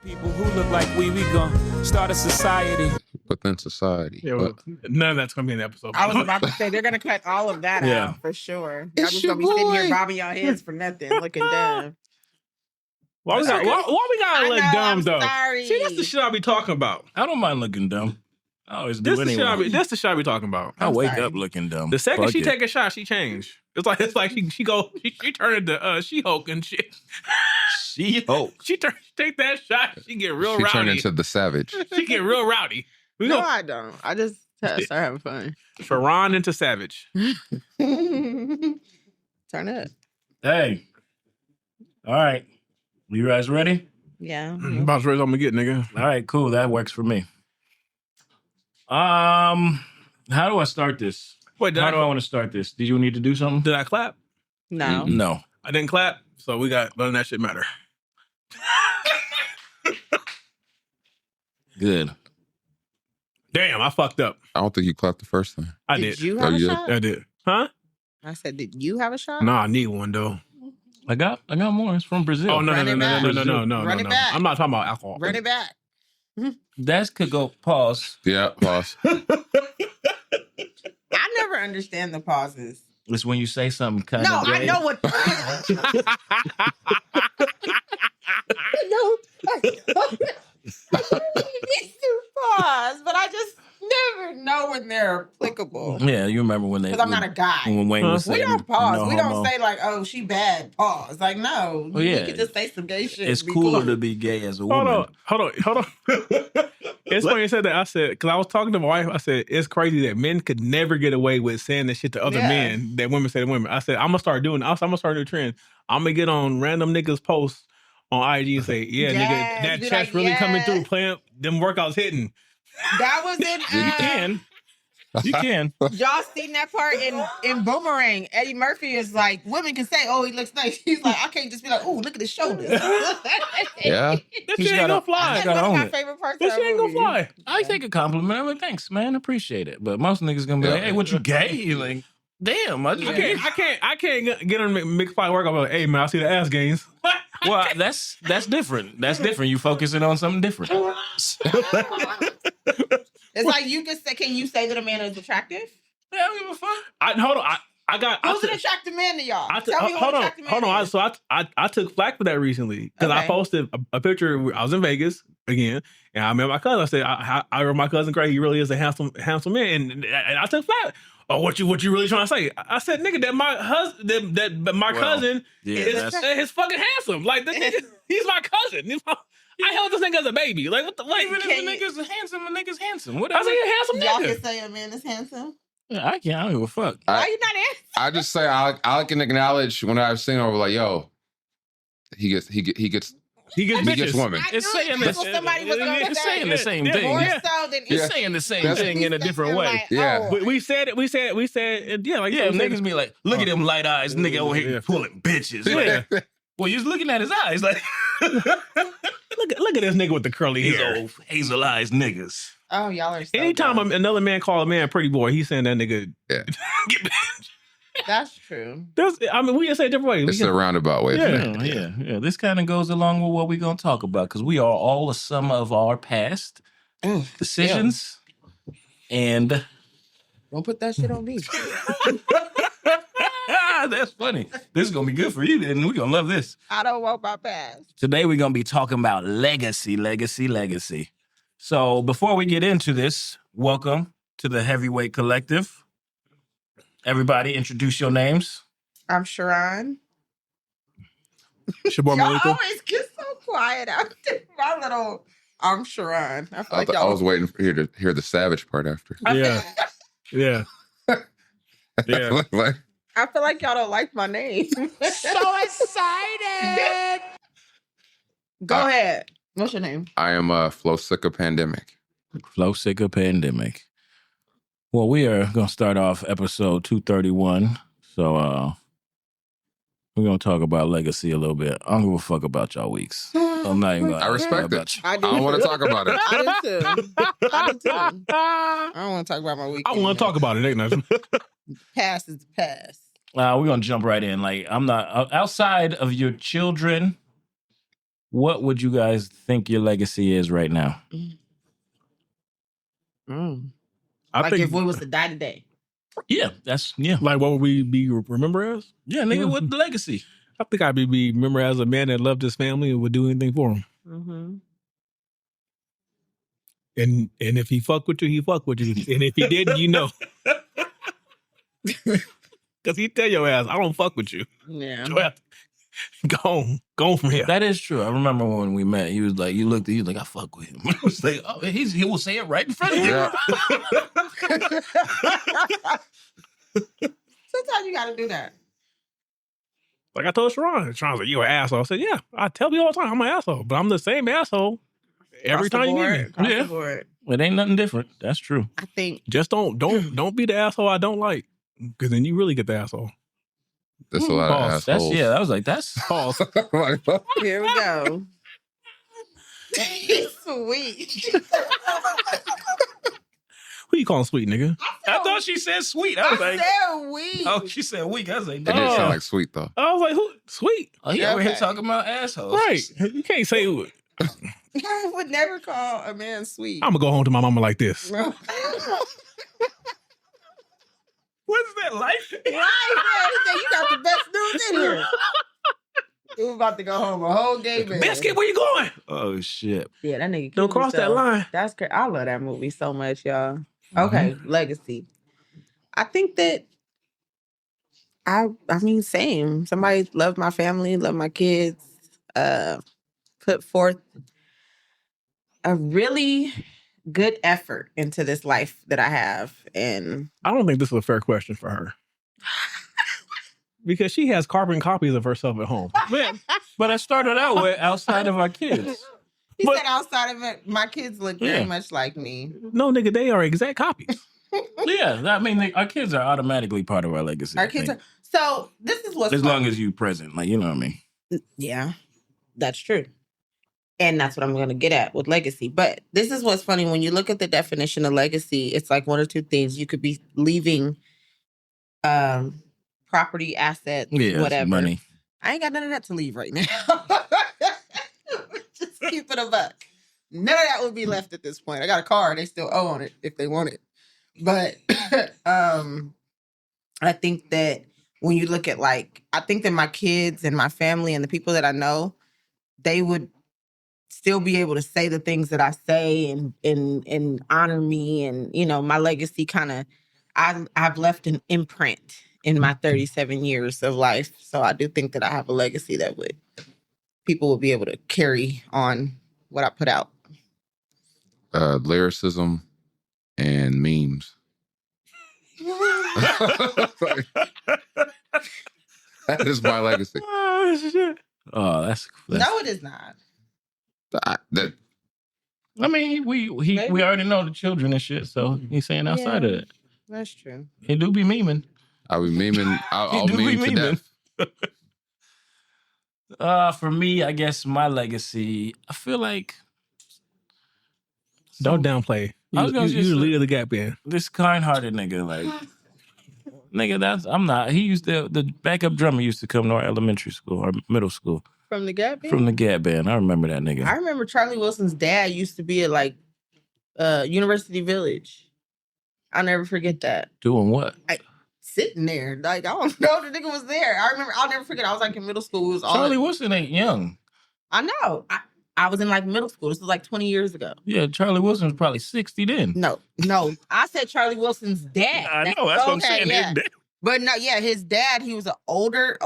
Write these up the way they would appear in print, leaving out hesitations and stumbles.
People who look like we gonna start a society. Within society. Yeah, But none of that's gonna be in the episode. I was about to say they're gonna cut all of that out for sure. Y'all It's just your gonna be sitting here boy. bobbing your heads for nothing, looking dumb. Why we gotta look dumb though? Sorry. See, that's the shit I be talking about. I don't mind looking dumb. I always do This anyway. that's the shit I be talking about. I I'm wake sorry. up looking dumb. The second Fuck she it. take a shot, she change. It's like she turn into She-Hulk and shit. She-Hulk. She take that shot, she get real she rowdy. turned into the savage. She get real rowdy. We No, go I don't. I just start having fun. Ferran into Savage. Turn up. Hey. All right. You guys ready? Yeah. About as ready as I'm gonna get, nigga. All right, cool. That works for me. How do I start this? Wait, How do I want to start this? Did you need to do something? did I clap? No. No. I didn't clap, so we got none of that shit matter. Good. Damn, I fucked up. I don't think you clapped the first time. I Did did. you Oh, have a you did? shot? I did. Huh? I said, did you have a shot? No, I need one though. I got more. It's from Brazil. Oh no, Run it back. no. Run it back. I'm not talking about alcohol. Run it back. That could go pause. Yeah, pause. I never understand the pauses. It's when you say something kind No, of I know what. These two pause, but I just never know when they're applicable. Yeah, you remember when they... Because I'm not a guy. When Wayne was We saying... don't pause. no we homo. don't say like, "Oh, she bad." Pause. Like, no. Oh, yeah. You can just say some gay shit. It's and be cooler cool. to be gay as a woman. Hold on. It's funny you said that. I said, because I was talking to my wife, I said, it's crazy that men could never get away with saying this shit to other Yeah. men that women say to women. I said, I'm going to start doing it. I'm going to start a new trend. I'm going to get on random niggas' posts on IG and say, yeah, Yes, nigga, that be chest like, really coming through, yes. playing them workouts hitting. That was it. You can. You can. Y'all seen that part in Boomerang? Eddie Murphy is like, women can say, "Oh, he looks nice." He's like, I can't just be like, "Oh, look at his shoulders." Yeah. This He's shit ain't gotta- going to fly. That's gotta one of own my it. favorite parts This of shit that ain't going to movie. fly. I take a compliment. I'm like, thanks, man. Appreciate it. But most niggas gonna be like, Yeah. hey, what you gay? You're like, damn. I I can't get on mixed fight work. I'm like, hey, man, I see the ass gains. Well, that's different. That's different. You focusing on something different. It's like you just say, can you say that a man is attractive? Yeah, I don't give a fuck. Hold on. I got... Who's an attractive man to y'all? I Tell me who hold an on, attractive man hold on. is. So I took flack for that recently because I Okay. posted a picture. I was in Vegas again, and I met my cousin. I said, I heard my cousin Craig. He really is a handsome man, and I took flack. Oh, what you really trying to say? I said, nigga, that my husband, that my cousin yeah, is fucking handsome. Like the nigga, he's my cousin. I held this nigga as a baby. Like what the like? Even if Can a you- nigga's handsome, a nigga's handsome. I Whatever. say a handsome Y'all nigga. can say a man is handsome. Yeah, I can't. I don't give a fuck. Why you not handsome? I just say I can acknowledge when I've seen her, like, yo, he gets He gets he bitches. gets women. I It's knew saying that's the- what somebody was going to it's say. saying the same Yeah, thing. More yeah. so than It's Yeah. saying the same That's- thing in a different way. Like, Yeah. oh, We said, yeah, like Yeah, we said- niggas be like, look at them light eyes, nigga over here Yeah. pulling bitches. Yeah. Like, well, you're looking at his eyes like Look at this nigga with the curly these hair. old hazel eyes niggas. oh, y'all are so Anytime dumb. another man call a man pretty boy, he's saying that nigga. Yeah. That's true. We can say it different ways. It's a roundabout way. Yeah. of saying it. Yeah. This kind of goes along with what we're going to talk about because we are all a sum of our past decisions and Don't put that shit on me. that's funny. This is going to be good for you then. We're going to love this. I don't want my past. Today we're going to be talking about legacy. So before we get into this, welcome to the Heavyweight Collective. Everybody introduce your names. I'm Sharon. It's your boy Y'all Malika. always get so quiet after my little. I'm Sharon. I feel I, like I y'all. was waiting for to hear the savage part after. Yeah. Yeah. Yeah. Like, I feel like y'all don't like my name. So excited! Go ahead. What's your name? I am Flow Sicka Pandemic. Flow Sicker Pandemic. Well, we are going to start off episode 231. So we're going to talk about legacy a little bit. I don't give a fuck about y'all weeks. I'm not even going I respect it. I I do. don't want to talk about it. I do too. I do too. I don't want to talk about my weekend. I want to talk about it. Ain't nothing. Past is the past. We're going to jump right in. Like, I'm not outside of your children What would you guys think your legacy is right now? I Like think if we was to die today. Yeah, like what would we be remembered as? Yeah, nigga, what the legacy? I think I'd be remembered as a man that loved his family and would do anything for him. Mm-hmm. And if he fuck with you, he fuck with you. And if he didn't, you know. Because he tell your ass, I don't fuck with you. Yeah. Your ass, go from here. That is true. I remember when we met, he was like, he was like, I fuck with him. I was like, oh, he will say it right in front of you. Yeah. Sometimes you gotta do that. Like I told Sharon. Sharon's like, you an asshole. I said, yeah, I tell you all the time, I'm an asshole. But I'm the same asshole every time you meet me. Across Yeah. the board. It ain't nothing different. That's true. I think Just don't be the asshole I don't like. Because then you really get the asshole. That's a lot Pause. of That's assholes. I was like, that's Pause. Like, here we go. He's sweet. Who you calling sweet, nigga? I thought she said sweet. I was I like, said weak. oh, she said weak. I was like, it did damn. sound like sweet though. I was like, who? Sweet. Oh, he over here Okay. talking about assholes. Right. You can't say, I'm I would never call a man sweet. going to go home to my mama like this. What's that life? Right, man. He said, you got the best news in here. You about to go home a whole day, man. Biscuit, where you going? Oh, shit. Yeah, that nigga. Don't killed cross that himself. line. That's crazy. I love that movie so much, y'all. Okay, legacy. I think that I mean, same. Somebody love my family, love my kids, put forth a really good effort into this life that I have. And I don't think this is a fair question for her. Because she has carbon copies of herself at home. Man, but I started out with outside of our kids. he But- said outside of it, my kids look very much like me. No, nigga, they are exact copies. Yeah, I mean, our kids are automatically part of our legacy. Our I kids think. are, so this is what's as fun. long as you present, like, you know what I mean. Yeah, that's true. And that's what I'm going to get at with legacy. But this is what's funny. When you look at the definition of legacy, it's like one or two things. You could be leaving property, assets, Yeah, whatever. money. I ain't got none of that to leave right now. Just keep it a buck. None of that would be left at this point. I got a car. They still owe on it if they want it. But I think that when you look at I think that my kids and my family and the people that I know, they would still be able to say the things that I say and honor me. And, you know, my legacy I've left an imprint in my 37 years of life. So I do think that I have a legacy that people will be able to carry on what I put out. Lyricism and memes. That is my legacy. Oh, shit. Oh, that's No, it is not. I mean, we already know the children and shit, so he's saying outside of it. That's true. He do be memeing. I'll be memeing. I'll do be meme to memeing. death. For me, I guess my legacy, I feel like Don't downplay. I was gonna You just the say- leader of the Gap Band. this kind-hearted nigga, like nigga, I'm not. He used to, the backup drummer used to come to our elementary school or middle school From the Gap Band? from the Gap Band. I remember that nigga. I remember Charlie Wilson's dad used to be at University Village. I'll never forget that. Doing what? Sitting there. I don't know. The nigga was there. I'll never forget. I was in middle school. It was all Charlie Wilson ain't young. I know. I was in middle school. This was 20 years ago. Yeah, Charlie Wilson was probably 60 then. No. I said Charlie Wilson's dad. I know, that's what I'm saying. Yeah. His dad- But no, yeah, his dad, he was an older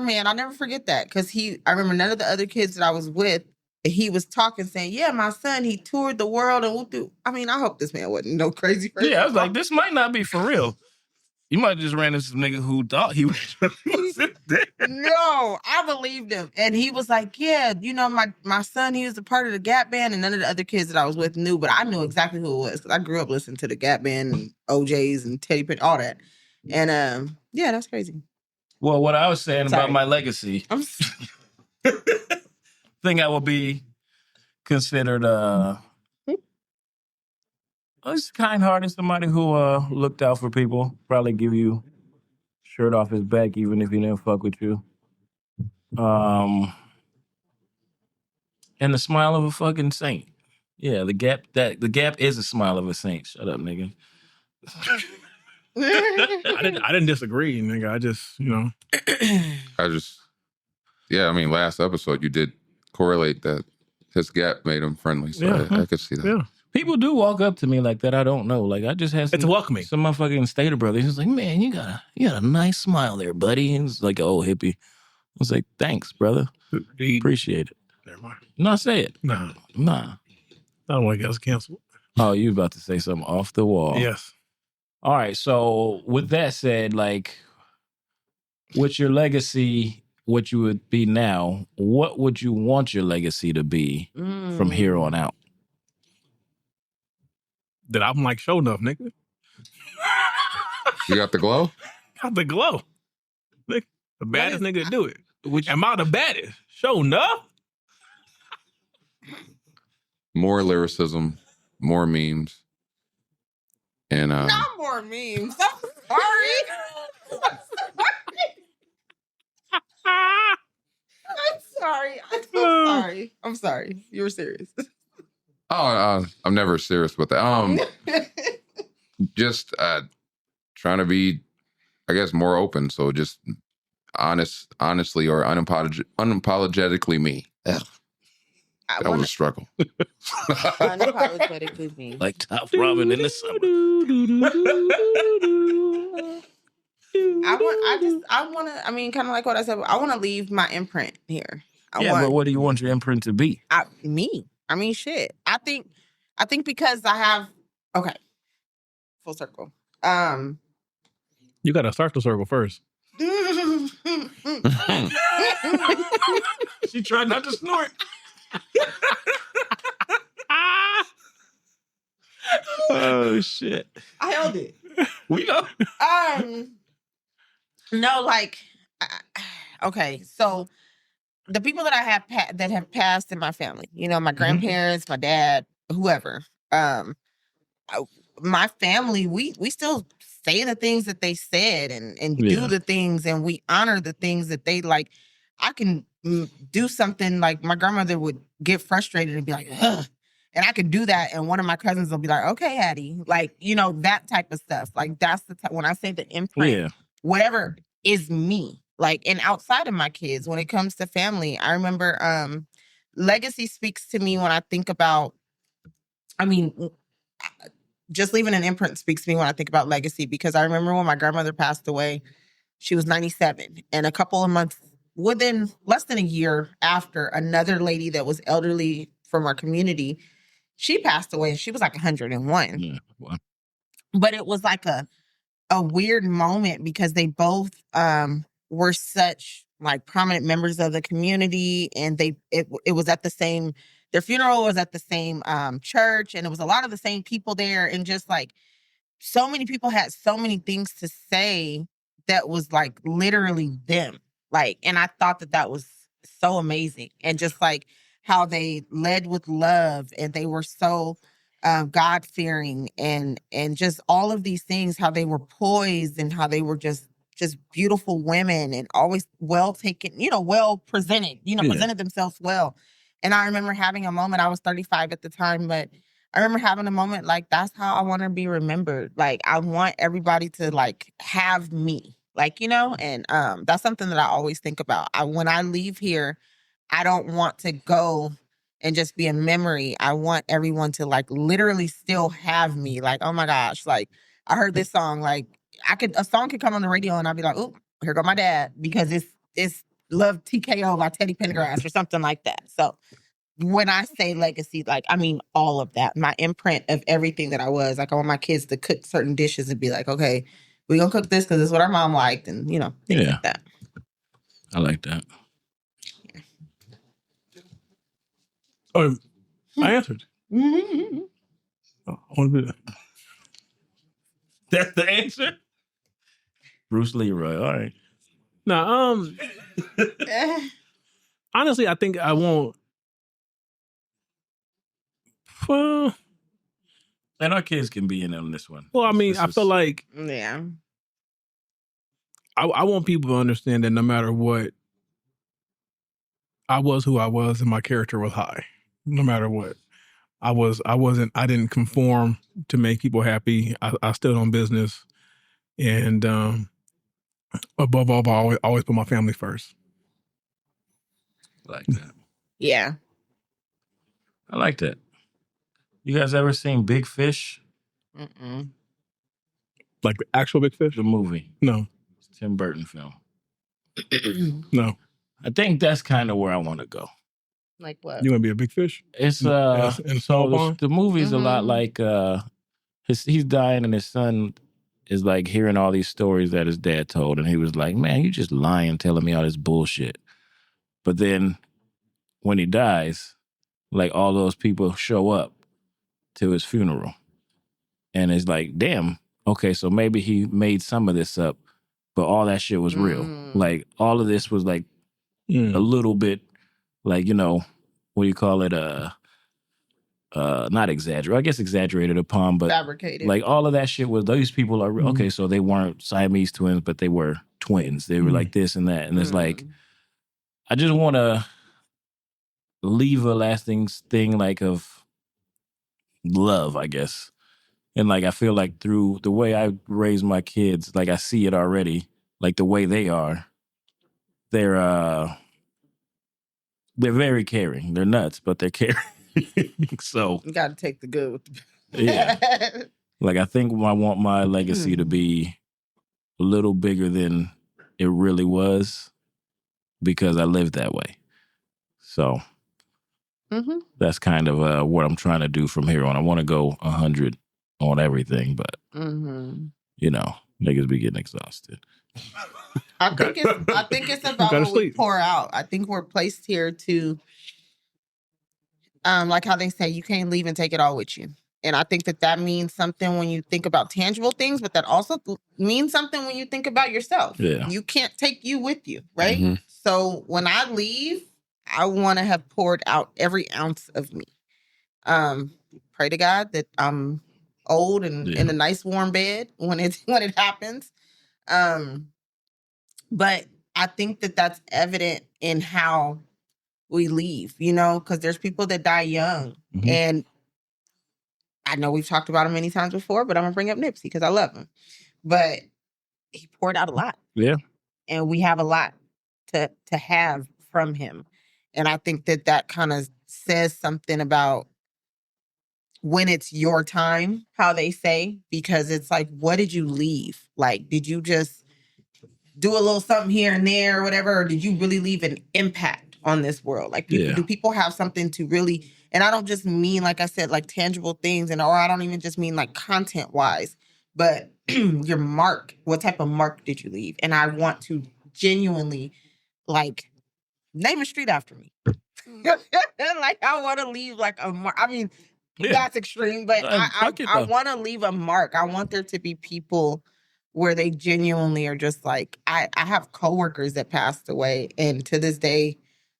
man. I'll never forget that. Because I remember none of the other kids that I was with, he was talking, saying, yeah, my son, he toured the world and we'll do. I mean, I hope this man wasn't no crazy person. Yeah, I was like, this might not be for real. You might have just ran into some nigga who thought he was dead. No, I believed him. And he was like, yeah, you know, my son, he was a part of the Gap Band, and none of the other kids that I was with knew, but I knew exactly who it was because I grew up listening to the Gap Band and OJ's and Teddy Penny, all that. And yeah, that's crazy. Well, what I was saying Sorry. about my legacy, I'm think I will be considered just kind-hearted, somebody who looked out for people. Probably give you shirt off his back even if he didn't fuck with you. And the smile of a fucking saint. Yeah, the gap is a smile of a saint. Shut up, nigga. I didn't disagree, nigga. I just, I mean, last episode you did correlate that his gap made him friendly, so Yeah. I could see that. Yeah. People do walk up to me like that. I don't know. Like I just had It's welcoming. some motherfucking Stater brother. He was like, "Man, you got a nice smile there, buddy." He was like an old hippie. I was like, "Thanks, brother. Appreciate it." Never mind. No, say it. Nah. Nah. I don't want to get us canceled. Oh, you about to say something off the wall? Yes. All right. So with that said, like, what's your legacy? What you would be now? What would you want your legacy to be from here on out? That I'm like, show enough, nigga. You got the glow? Got the glow. Nigga, the baddest nigga to do it. Which Am I the baddest? Show enough? More lyricism, more memes, and Not more memes. I'm sorry. I'm sorry. I'm so sorry. I'm sorry. You were serious. I'm never serious with that. Just trying to be, I guess, more open. So just honestly, or unapologetically me. Ugh. That was a struggle. Unapologetically me. like top ramen in the summer. I mean, kind of like what I said, I want to leave my imprint here. But what do you want your imprint to be? Me. I mean, shit. I think because I have, okay, full circle. You got to start the circle first. She tried not to snort. Oh shit! I held it. We know. No, like, okay, so the people that I have that have passed in my family, my grandparents, my dad, whoever, my family, we still say the things that they said and do the things, and we honor the things that they like. I can do something like my grandmother would get frustrated and be like, ugh. And I could do that, and one of my cousins will be like, okay, Hattie. Like, that type of stuff. Like, that's when I say the imprint, whatever is me. Like, and outside of my kids, when it comes to family, I remember legacy speaks to me when I think about, just leaving an imprint speaks to me when I think about legacy, because I remember when my grandmother passed away, she was 97. And a couple of months, within less than a year after, another lady that was elderly from our community, she passed away, and she was like 101. Yeah. Wow. But it was like a weird moment, because they both were such like prominent members of the community, and it was at the same, their funeral was at the same church, and it was a lot of the same people there, and just like so many people had so many things to say that was like literally them. Like, and I thought that was so amazing, and just like how they led with love, and they were so God-fearing, and just all of these things, how they were poised, and how they were just beautiful women, and always well taken, well presented, presented themselves well. And I remember having a moment, I was 35 at the time, but I remember having a moment like, that's how I want to be remembered. Like, I want everybody to like have me, like, and that's something that I always think about. When I leave here, I don't want to go and just be a memory. I want everyone to like literally still have me. Like, oh my gosh, like I heard this song, like a song could come on the radio and I'd be like, oh, here go my dad, because it's Love TKO by Teddy Pendergrass or something like that. So when I say legacy, like, I mean all of that, my imprint of everything that I was. Like, I want my kids to cook certain dishes and be like, okay, we're gonna cook this because it's what our mom liked, and things like that. I like that. Oh, I answered. Mm-hmm. Oh, I want to do that. That's the answer? Bruce Leroy. All right. No, honestly, I think I won't. Well, And our kids can be in on this one. I mean, I feel like Yeah. I want people to understand that no matter what I was who I was, and my character was high, no matter what. I didn't conform to make people happy. I stood on business, and above all, I always put my family first. I like that. Yeah. I like that. You guys ever seen Big Fish? Mm-mm. Like the actual Big Fish? The movie. No. It's a Tim Burton film. No. I think that's kind of where I want to go. Like what? You want to be a big fish? It's in a small pond? the movie's a lot Mhm. like he's dying and his son is like hearing all these stories that his dad told, and he was like, "Man, you just lying, telling me all this bullshit." But then when he dies, like all those people show up to his funeral, and it's like, damn, okay, so maybe he made some of this up, but all that shit was real. Like all of this was like a little bit, like, you know, what do you call it? Not exaggerate. I guess exaggerated upon, but Fabricated. like all of that shit was, these people are okay. So they weren't Siamese twins, but they were twins. They were like this and that, and it's like, I just want to leave a lasting thing like of love, I guess. And like I feel like through the way I raise my kids, like I see it already, like the way they are. They're very caring. They're nuts, but they're caring. So You got to take the good with the yeah. Like I think I want my legacy to be a little bigger than it really was because I lived that way. So that's kind of what I'm trying to do from here on. I want to go 100 on everything, but you know, niggas be getting exhausted. I think it's about what we pour out. I think we're placed here to, like how they say, you can't leave and take it all with you. And I think that means something when you think about tangible things, but that also means something when you think about yourself. Yeah. You can't take you with you, right? So when I leave, I want to have poured out every ounce of me. Pray to God that I'm old and in a nice warm bed when it happens. But I think that that's evident in how we leave, you know, because there's people that die young. And I know we've talked about him many times before, but I'm going to bring up Nipsey because I love him. But he poured out a lot. Yeah. And we have a lot to have from him. And I think that kind of says something about when it's your time, how they say, because it's like, what did you leave? Like, did you just do a little something here and there or whatever? Or did you really leave an impact on this world? Like, do people have something to really, and I don't just mean, like I said, like tangible things, or I don't even just mean like content wise, but your mark, what type of mark did you leave? And I want to genuinely, like, name a street after me. Like, I want to leave like a mark. I mean, that's extreme, but I want to leave a mark. I want there to be people where they genuinely are just like, I have coworkers that passed away, and to this day,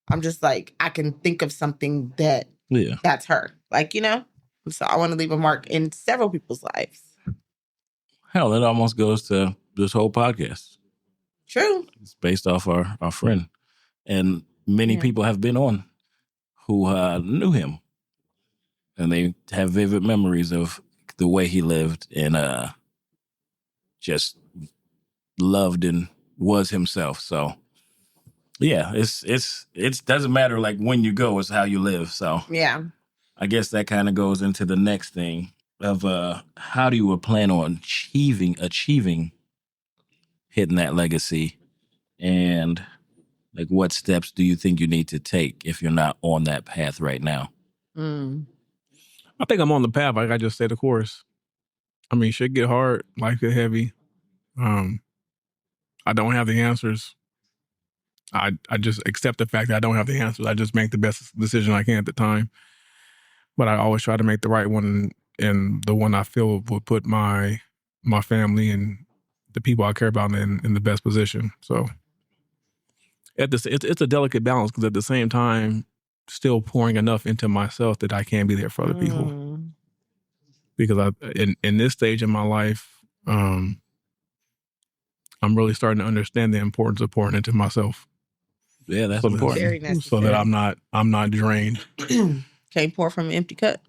I'm just like, I can think of something that's her. Like, you know? So I want to leave a mark in several people's lives. Hell, it almost goes to this whole podcast. True. It's based off our friend. And many people have been on who knew him. And they have vivid memories of the way he lived and just loved and was himself. So yeah, it doesn't matter like when you go, it's how you live. So yeah, I guess that kind of goes into the next thing of how do you plan on achieving hitting that legacy, and like what steps do you think you need to take if you're not on that path right now? I think I'm on the path. Like I just said, of course. I mean, shit get hard, life get heavy. I don't have the answers. I just accept the fact that I don't have the answers. I just make the best decision I can at the time. But I always try to make the right one, and the one I feel would put my family and the people I care about in the best position. So it's a delicate balance because at the same time, still pouring enough into myself that I can be there for other people. Because in this stage in my life, I'm really starting to understand the importance of pouring into myself. Yeah, that's So important. Very so necessary. that I'm not drained. Can't pour from an empty cup.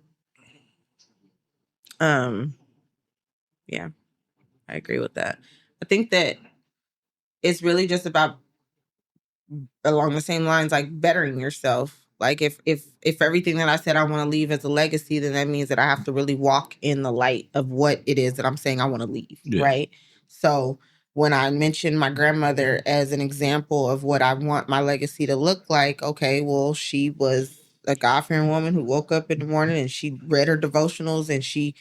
Yeah, I agree with that. I think that it's really just about, along the same lines, like bettering yourself. Like if everything that I said I want to leave as a legacy, then that means that I have to really walk in the light of what it is that I'm saying I want to leave. Yeah. Right. So when I mentioned my grandmother as an example of what I want my legacy to look like, okay, well, she was a God-fearing woman who woke up in the morning and she read her devotionals, and she,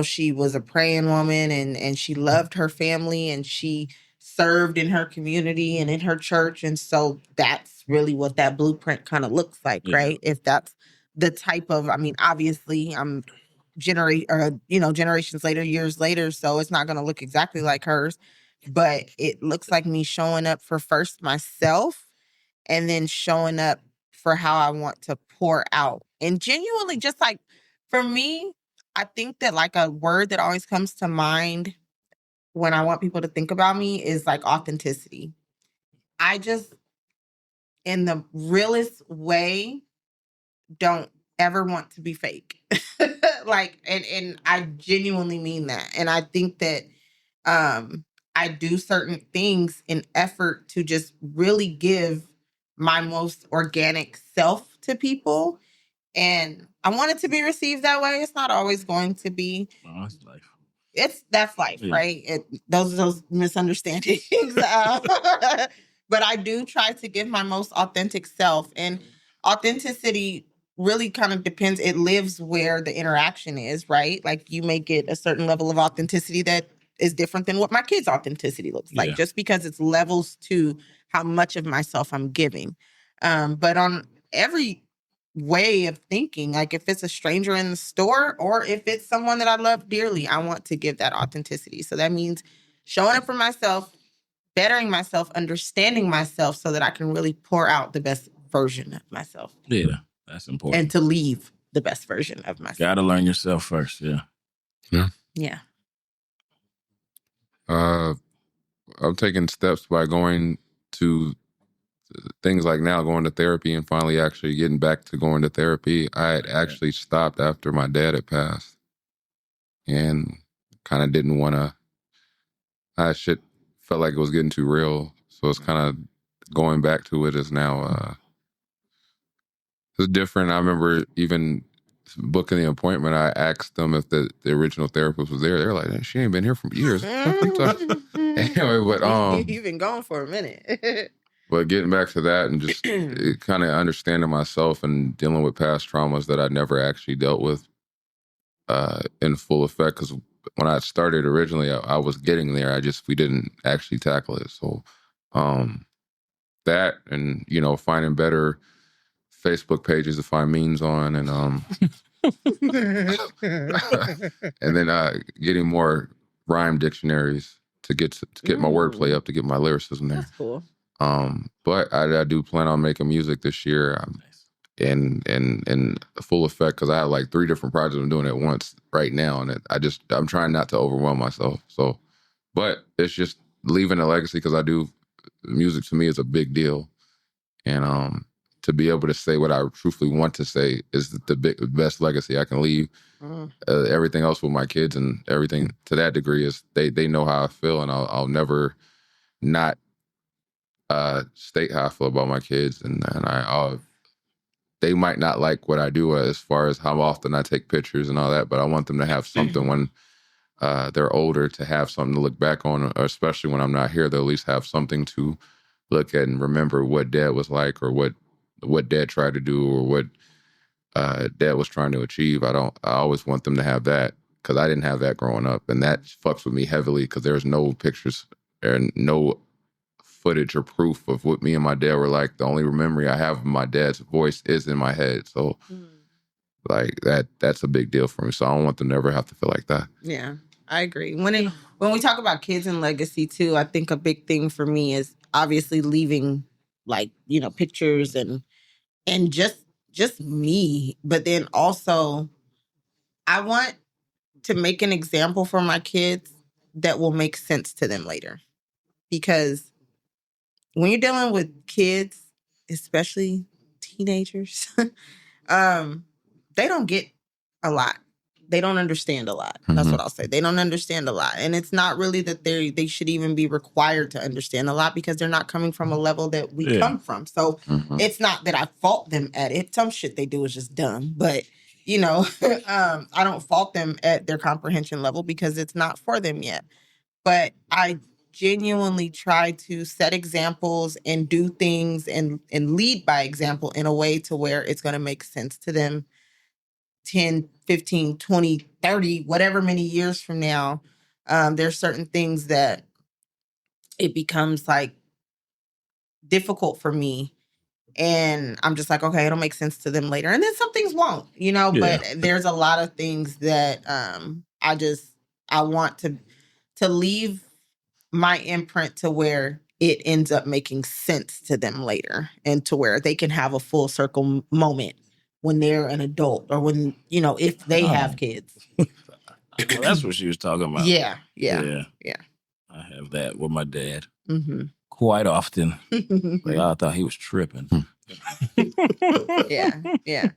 she was a praying woman, and she loved her family, and she served in her community and in her church. And so that's really what that blueprint kind of looks like, Yeah. right? If that's the type of, I mean, obviously I'm generations later, years later, so it's not going to look exactly like hers, but it looks like me showing up for first myself, and then showing up for how I want to pour out. And genuinely, just like for me, I think that like a word that always comes to mind when I want people to think about me is like authenticity. I just, in the realest way, don't ever want to be fake. Like, and I genuinely mean that. And I think that I do certain things in effort to just really give my most organic self to people. And I want it to be received that way. It's not always going to be. Oh, that's life. That's life, Yeah. right? Those misunderstandings. But I do try to give my most authentic self, and authenticity really kind of depends. It lives where the interaction is, right? Like you may get a certain level of authenticity that is different than what my kids' authenticity looks like, Yeah. just because it's levels to how much of myself I'm giving. But on every way of thinking, like if it's a stranger in the store or if it's someone that I love dearly, I want to give that authenticity. So that means showing up for myself, bettering myself, understanding myself so that I can really pour out the best version of myself Yeah, that's important. and to leave the best version of myself. Gotta learn yourself first. Yeah. Yeah. I'm taking steps by going to things like now going to therapy and finally actually getting back to going to therapy. I had actually stopped after my dad had passed and kind of didn't want to. Shit felt like it was getting too real. So it's kind of going back to it is now. It's different. I remember even booking the appointment. I asked them if the original therapist was there. They're like, she ain't been here for years. Anyway, but You've been gone for a minute. But getting back to that and just kind of understanding myself and dealing with past traumas that I never actually dealt with in full effect. Because when I started originally, I was getting there. We didn't actually tackle it. So that and, finding better Facebook pages to find memes on and and then getting more rhyme dictionaries to get my wordplay up, to get my lyricism there. That's cool. But I do plan on making music this year in full effect because I have like 3 different projects I'm doing at once right now. And I'm trying not to overwhelm myself. So, but it's just leaving a legacy because music to me is a big deal. And to be able to say what I truthfully want to say is the best legacy I can leave. Everything else with my kids and everything to that degree is they know how I feel, and I'll never not state how I feel about my kids, and they might not like what I do as far as how often I take pictures and all that, but I want them to have something when they're older, to have something to look back on, or especially when I'm not here, they'll at least have something to look at and remember what dad was like, or what dad tried to do, or what dad was trying to achieve. I always want them to have that because I didn't have that growing up, and that fucks with me heavily because there's no pictures and no footage or proof of what me and my dad were like. The only memory I have of my dad's voice is in my head. So like that's a big deal for me. So I don't want them to ever have to feel like that. Yeah, I agree. When we talk about kids and legacy too, I think a big thing for me is obviously leaving pictures and just me, but then also I want to make an example for my kids that will make sense to them later. Because when you're dealing with kids, especially teenagers, they don't get a lot. They don't understand a lot. That's what I'll say. They don't understand a lot. And it's not really that they should even be required to understand a lot because they're not coming from a level that we come from. So it's not that I fault them at it. Some shit they do is just dumb. But, you know, I don't fault them at their comprehension level because it's not for them yet. But I genuinely try to set examples and do things and lead by example in a way to where it's going to make sense to them 10, 15, 20, 30, whatever many years from now. There's certain things that it becomes like difficult for me. And I'm just like, okay, it'll make sense to them later. And then some things won't, you know, but there's a lot of things that I want to leave my imprint to where it ends up making sense to them later and to where they can have a full circle moment when they're an adult or when, you know, if they have kids. Well, that's what she was talking about. Yeah. I have that with my dad Mm-hmm. quite often. Like, I thought he was tripping. Yeah.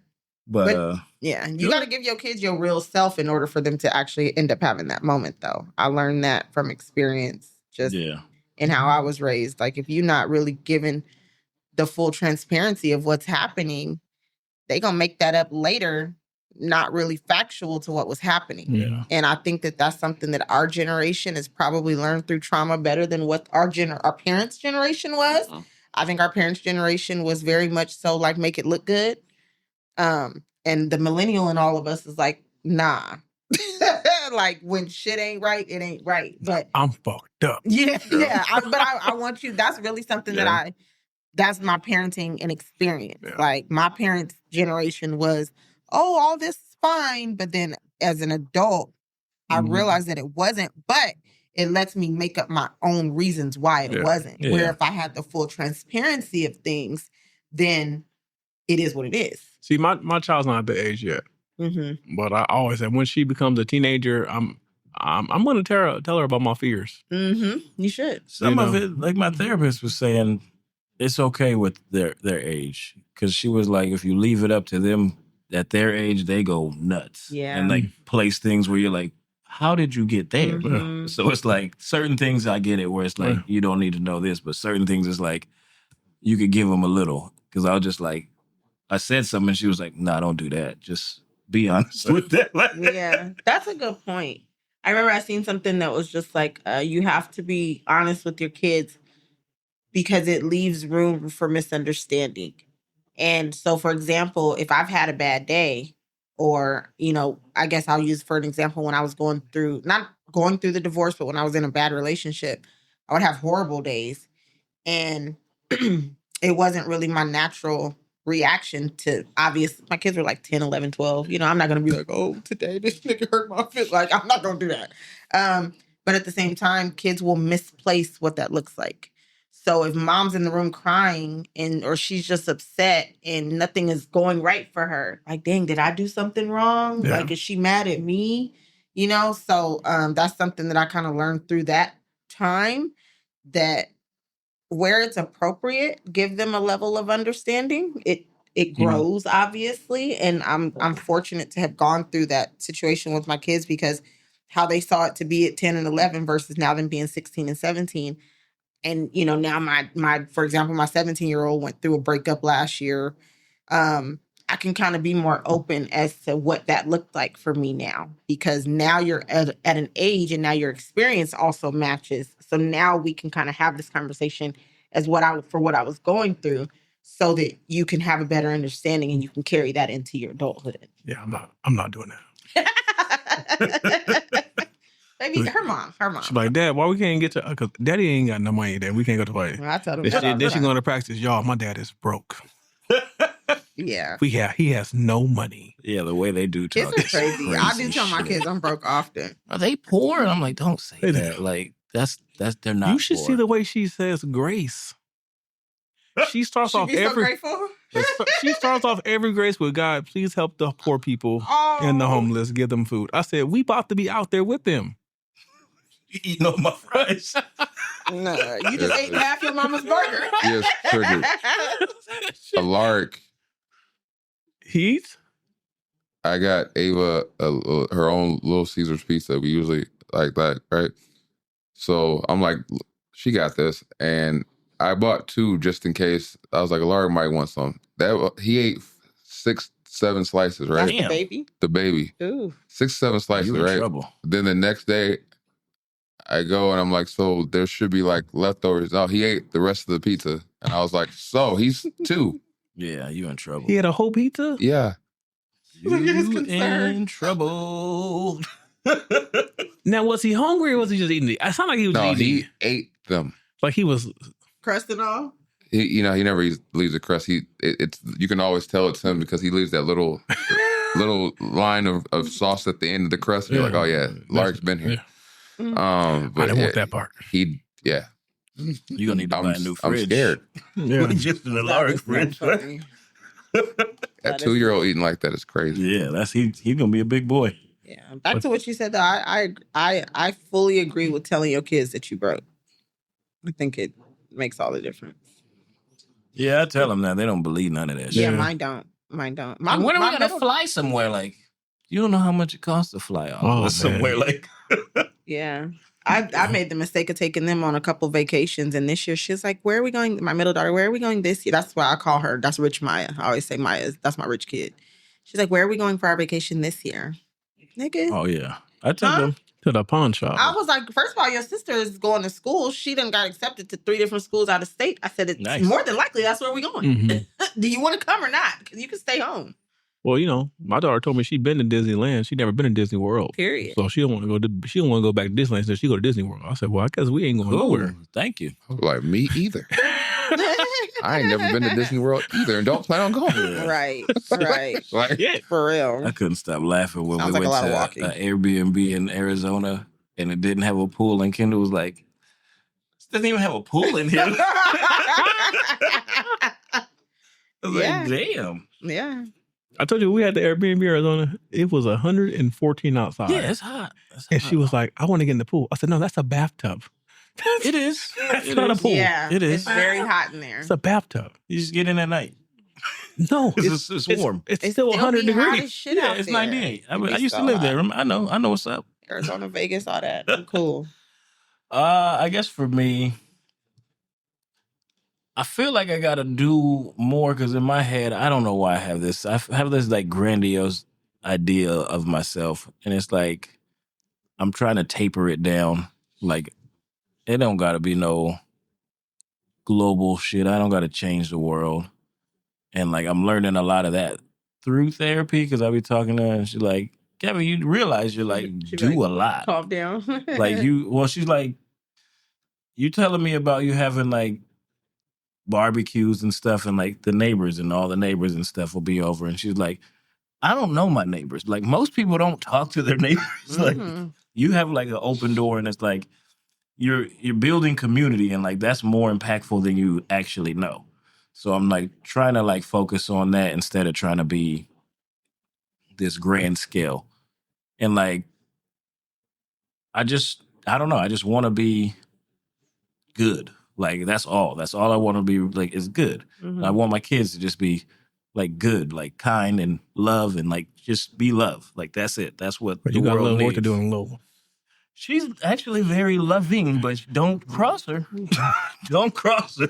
But Yeah, you got to give your kids your real self in order for them to actually end up having that moment, though. I learned that from experience, just in how I was raised. Like, if you're not really given the full transparency of what's happening, they going to make that up later, not really factual to what was happening. Yeah. And I think that that's something that our generation has probably learned through trauma better than what our parents' generation was. I think our parents' generation was very much so like, make it look good. And the millennial in all of us is like, nah. Like, when shit ain't right, it ain't right. But I'm fucked up. Yeah. I want you, that's really something that that's my parenting and experience. Yeah. Like, my parents' generation was, oh, all this is fine. But then as an adult, I realized that it wasn't. But it lets me make up my own reasons why it wasn't. Yeah. Where if I had the full transparency of things, then it is what it is. See, my child's not at the age yet. Mm-hmm. But I always say when she becomes a teenager, I'm going to tell her about my fears. Mm-hmm. You should. some of it, like my therapist was saying, it's okay with their age. Because she was like, if you leave it up to them at their age, they go nuts. Yeah. And like place things where you're like, how did you get there? Mhm. So it's like certain things I get it where it's like, you don't need to know this, but certain things is like, you could give them a little. Because I was just like, I said something and she was like, nah, don't do that. Just be honest with that. Like, Yeah, that's a good point. I remember I seen something that was just like, you have to be honest with your kids because it leaves room for misunderstanding. And so, for example, if I've had a bad day, or, you know, I guess I'll use for an example when I was not going through the divorce, but when I was in a bad relationship, I would have horrible days. And it wasn't really my natural reaction to, my kids were like 10, 11, 12. You know, I'm not going to be like, oh, today this nigga hurt my feelings. Like, I'm not going to do that. But at the same time, kids will misplace what that looks like. So if mom's in the room crying or she's just upset and nothing is going right for her, like, dang, did I do something wrong? Yeah. Like, is she mad at me? You know, so that's something that I kind of learned through that time, that where it's appropriate, give them a level of understanding. It grows, obviously. And I'm fortunate to have gone through that situation with my kids, because how they saw it to be at 10 and 11 versus now them being 16 and 17. And, you know, now my for example, my 17-year-old went through a breakup last year. I can kind of be more open as to what that looked like for me now, because now you're at an age and now your experience also matches. So now we can kind of have this conversation as what I was going through, so that you can have a better understanding and you can carry that into your adulthood. Yeah, I'm not doing that. Maybe her mom. She's like, Dad, why we can't get to? Because Daddy ain't got no money. Dad, we can't go to play. Well, I told him. Then she going to practice. Y'all, my dad is broke. Yeah. He has no money. yeah, the way they do Kids talk are is crazy. I do tell my shit. kids I'm broke often. Are they poor? And I'm like, don't say They that. do. Like, that's they're not. You should poor. see the way she says grace. She starts Should off be so every. grateful. She starts off every grace with, God, please help the poor people and the homeless, give them food. I said, we about to be out there with them. You eating on my fries. No, you just ate half your mama's burger. Yes, triggered. A lark. He eats? I got Ava her own Little Caesars pizza. We usually like that, right? So I'm like, she got this, and I bought 2 just in case. I was like, Lark might want some. He ate 6, 7 slices, right? That's the baby. The baby. Ooh. 6, 7 slices, You in right? trouble. Then the next day, I go and I'm like, so there should be like leftovers. No, he ate the rest of the pizza, and I was like, so he's 2. Yeah, you in trouble. He had a whole pizza? Yeah. You concerned. in trouble. Now, was he hungry or was he just eating it? It sounded like he was No, eating he it. ate them. Like he was. Crust and all. He never leaves a crust. It's you can always tell it's him because he leaves that little line of sauce at the end of the crust. And you're like, oh yeah, Lark's been here. Yeah. But I didn't want that part. You gonna need to buy a new fridge. I'm scared. Yeah. Just in the That large is so fridge. funny. That 2-year-old eating like that is crazy. Yeah, he's gonna be a big boy. Yeah. Back to what you said though, I fully agree with telling your kids that you broke. I think it makes all the difference. Yeah, I tell them that. They don't believe none of that shit. Yeah, Yeah. mine don't. Mine don't. And when are we gonna middle- fly somewhere? Like, you don't know how much it costs to fly off Oh, somewhere. man. Like, Yeah. I made the mistake of taking them on a couple vacations, and this year she's like, where are we going? My middle daughter, where are we going this year? That's why I call her. That's Rich Maya. I always say that's my rich kid. She's like, where are we going for our vacation this year? Nigga. oh yeah, I took Huh? them. To the pawn shop. I was like, first of all, your sister is going to school. She done got accepted to 3 different schools out of state. I said, it's Nice. more than likely that's where we're going. Mhm. Do you want to come or not? Because you can stay home. Well, you know, my daughter told me she'd been to Disneyland. She'd never been to Disney World. Period. So she don't want to go to. She don't want to go back to Disneyland. So she go to Disney World. I said, well, I guess we ain't going nowhere. Cool. Thank you. I was like, me either. I ain't never been to Disney World either, and don't plan on going. Right. Right. Like, Yeah. For real. I couldn't stop laughing when Sounds we like a went lot of to walking. an Airbnb in Arizona and it didn't have a pool, and Kendall was like, "This doesn't even have a pool in here." I was Yeah. like, "Damn." Yeah. I told you we had the Airbnb Arizona. It was 114 outside. Yeah, it's hot. It's And hot. she was like, I want to get in the pool. I said, no, that's a bathtub. "It is. That's It not is. a pool. Yeah. It is. It's very hot in there. It's a bathtub. You just get in at night. No, It's warm. It's It's still 100 be hot as degrees. shit Yeah, out it's there. 98. I It be used to so live hot. there. I know what's up. Arizona, Vegas, all that. I'm cool. I guess for me, I feel like I got to do more because in my head, I don't know why I have this. I have this like grandiose idea of myself, and it's like I'm trying to taper it down. Like it don't got to be no global shit. I don't got to change the world, and like I'm learning a lot of that through therapy because I be talking to her, and she's like, "Kevin, you realize you're like She be do like, a lot." Calm down. Like she's like, you telling me about you having like barbecues and stuff and like the neighbors and all the neighbors and stuff will be over. And she's like, I don't know my neighbors. Like most people don't talk to their neighbors. Like Mhm. you have like an open door and it's like, you're building community and like that's more impactful than you actually know. So I'm like trying to like focus on that instead of trying to be this grand scale. And like, I don't know. I just want to be good. Like that's all I want to be like is good. Mhm. I want my kids to just be like good, like kind and love and like just be love. Like that's it. That's what But the you got a world little needs. work to do in Louisville. She's actually very loving, but don't cross her. Don't cross her.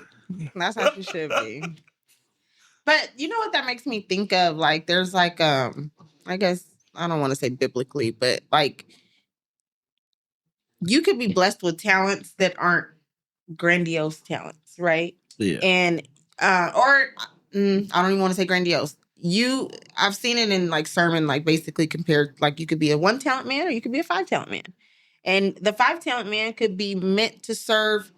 That's how she should be. But you know what that makes me think of? Like there's like I guess I don't want to say biblically, but like you could be blessed with talents that aren't grandiose talents, right? Yeah. And I don't even want to say grandiose. I've seen it in like sermon, like basically compared, like you could be a 1 talent man or you could be a 5 talent man. And the 5 talent man could be meant to serve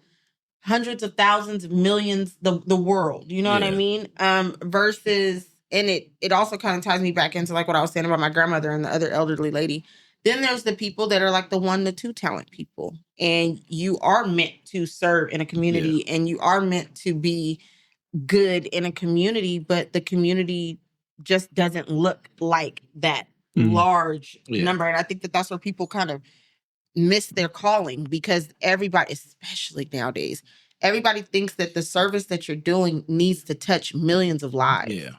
hundreds of thousands of millions, the world. You know what I Yeah. mean? Versus, and it also kind of ties me back into like what I was saying about my grandmother and the other elderly lady. Then there's the people that are like the 1 to 2 talent people. And you are meant to serve in a community and you are meant to be good in a community, but the community just doesn't look like that Mhm. large Yeah. number. And I think that that's where people kind of miss their calling because everybody, especially nowadays, everybody thinks that the service that you're doing needs to touch millions of lives. Yeah.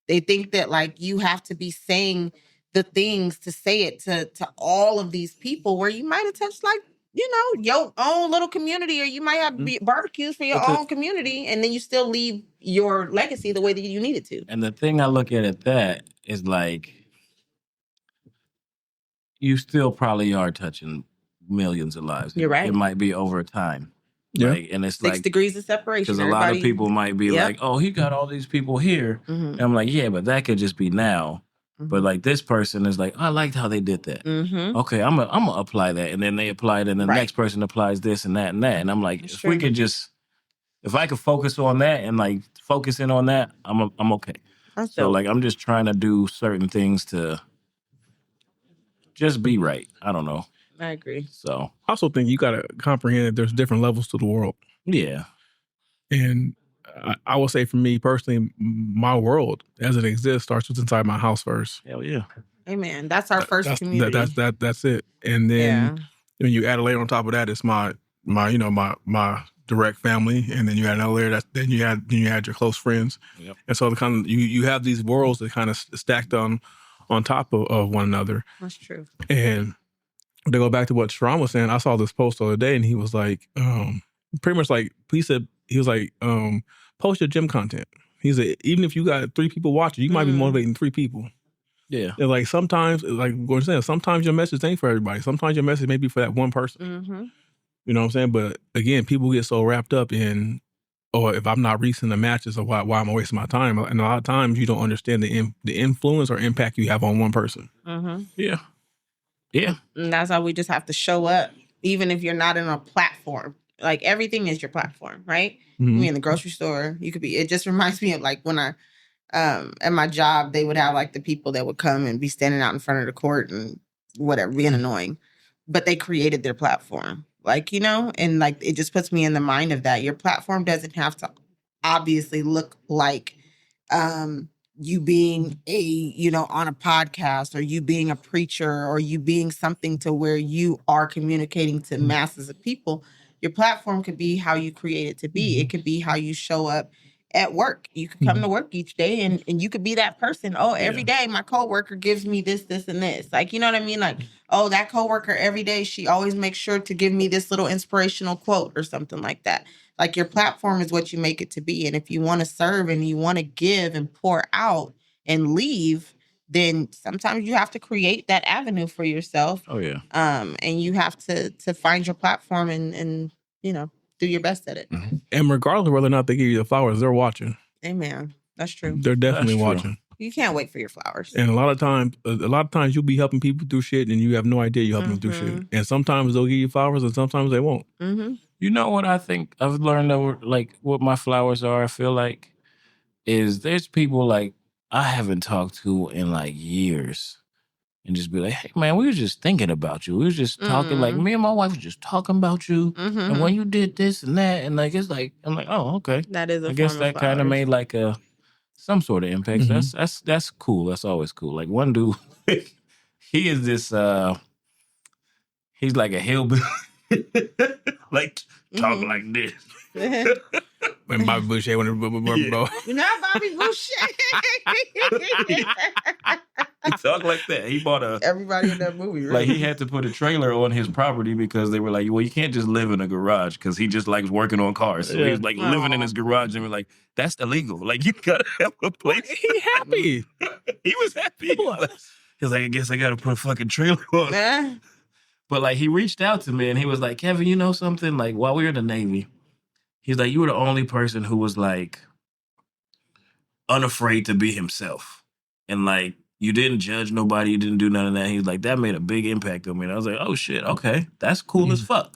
They think that like you have to be saying the things to say it to all of these people where you might have touched like, your own little community, or you might have barbecues for your own community, and then you still leave your legacy the way that you needed to. And the thing I look at that is like, you still probably are touching millions of lives. You're right. It might be over time. Yeah. Like, and it's 6 like, degrees of separation. because a lot of people might be Yep. like, oh, he got all these people here. Mhm. And I'm like, yeah, but that could just be now. But like this person is like, I liked how they did that. Mm-hmm. Okay, I'm gonna apply that, and then they apply it, and the Right. next person applies this and that and that, and I'm like, That's if we true. could if I could focus on that and like focus in on that, I'm okay. That's So dope. like I'm just trying to do certain things to just be right. I don't know. I agree. So I also think you got to comprehend that there's different levels to the world. yeah, And I will say for me personally, my world as it exists starts with inside my house first. hell yeah. Amen. That's our first That's, community. That's it. And then yeah. when you add a layer on top of that, it's my direct family, and then you add another layer. Then you add your close friends. Yep. And so the kind of you have these worlds that kind of stacked on top of one another. That's true. And to go back to what Sharon was saying, I saw this post the other day, and he was like, pretty much like he was like, post your gym content. He said, even if you got 3 people watching, you might be motivating 3 people. Yeah. And like sometimes, like Gordon said, sometimes your message ain't for everybody. Sometimes your message may be for that one person. Mm-hmm. You know what I'm saying? But again, people get so wrapped up in, or if I'm not reaching the matches, or why am I wasting my time? And a lot of times you don't understand the influence or impact you have on one person. Mm-hmm. Yeah. Yeah. And that's how we just have to show up, even if you're not in a platform. Like everything is your platform, right? Mhm. You in the grocery store, you could be. It just reminds me of like when I, at my job, they would have like the people that would come and be standing out in front of the court and whatever, being annoying, but they created their platform, like, and like it just puts me in the mind of that. Your platform doesn't have to obviously look like you being on a podcast, or you being a preacher, or you being something to where you are communicating to masses of people. Your platform could be how you create it to be. It could be how you show up at work. You could come to work each day and you could be that person. Oh, every day my coworker gives me this, this, and this. Like, you know what I mean? Like, oh, that coworker every day, she always makes sure to give me this little inspirational quote or something like that. Like your platform is what you make it to be. And if you want to serve and you want to give and pour out and leave, then sometimes you have to create that avenue for yourself. Oh yeah. And you have to find your platform and do your best at it. Mm-hmm. And regardless of whether or not they give you the flowers, they're watching. Amen. That's true. They're definitely That's true. watching. You can't wait for your flowers. And a lot of times you'll be helping people through shit and you have no idea you're helping them through shit. And sometimes they'll give you flowers and sometimes they won't. Mm-hmm. You know what I think I've learned over like what my flowers are, I feel like, is there's people like I haven't talked to in like years. And just be like, hey man, we were just thinking about you. We was just talking, like me and my wife was just talking about you. Mm-hmm. And when you did this and that, and like it's like I'm like, oh, okay. That is a I guess form of that kind of flowers. made like some sort of impact. So Mhm. that's cool. That's always cool. Like one dude, he is this he's like a hillbilly. Like talk like this. And Bobby Boucher when bro. Not Bobby Boucher. He talk like that. He bought a Everybody in that movie, right? like he had to put a trailer on his property because they were like, well, you can't just live in a garage because he just likes working on cars. So he was like living in his garage and we're like, that's illegal. Like you gotta have a place. He happy. He was happy. He's like, I guess I gotta put a fucking trailer on. Nah. But like he reached out to me and he was like, Kevin, you know something? Like while we were in the Navy, he's like, you were the only person who was like unafraid to be himself. And like you didn't judge nobody, you didn't do none of that. He's like, that made a big impact on me. And I was like, oh shit, okay. That's cool as fuck.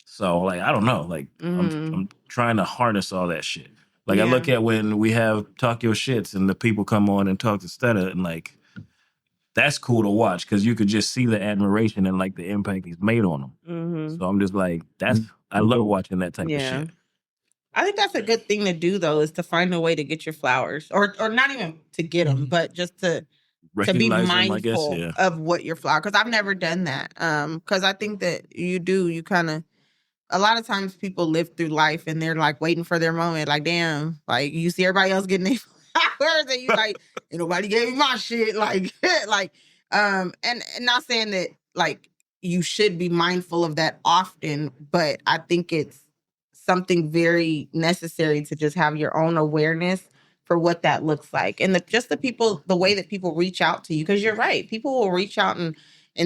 So like, I don't know. Like I'm trying to harness all that shit. Like I look at when we have Talk Your Shits and the people come on and talk to Stetta and like, that's cool to watch because you could just see the admiration and like the impact he's made on them. Mm-hmm. So I'm just like, I love watching that type of shit. I think that's a good thing to do though, is to find a way to get your flowers, or not even to get them, but just to to be recognize them, I guess. mindful Yeah. of what your flower. Because I've never done that. Because I think that you kind of. A lot of times people live through life and they're like waiting for their moment. Like, damn, like you see everybody else getting their flowers and you like, ain't nobody gave me my shit. Like, and not saying that like you should be mindful of that often, but I think it's something very necessary to just have your own awareness for what that looks like. And the way that people reach out to you, because you're right. People will reach out and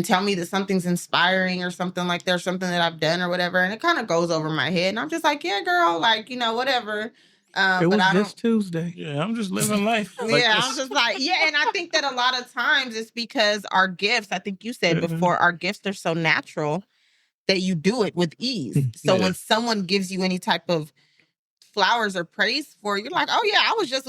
tell me that something's inspiring or something like there's something that I've done or whatever. And it kind of goes over my head. And I'm just like, yeah, girl, like, whatever. It But was I don't. just Tuesday. Yeah, I'm just living life. Like Yeah, this. I'm just like, yeah. And I think that a lot of times it's because our gifts, I think you said before, our gifts are so natural that you do it with ease. So Yeah. when someone gives you any type of flowers or praise for, you're like, oh yeah, I was just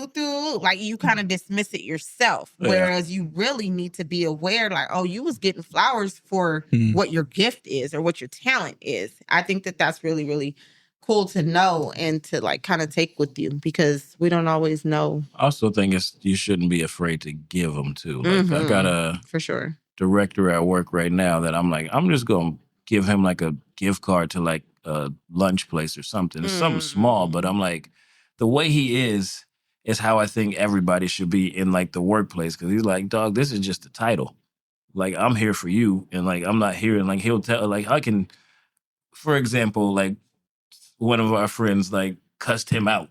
like you kind of dismiss it yourself. Yeah. Whereas you really need to be aware, like, oh, you was getting flowers for what your gift is or what your talent is. I think that that's really, really cool to know and to like kind of take with you because we don't always know. I also think you shouldn't be afraid to give them too. Like I got a For sure. director at work right now that I'm like, I'm just gonna give him like a gift card to like a lunch place or something. It's something small, but I'm like, the way he is how I think everybody should be in like the workplace. Cause he's like, dog, this is just a title. Like I'm here for you. And like, I'm not here. And like, he'll tell, like I can, for example, like one of our friends like cussed him out.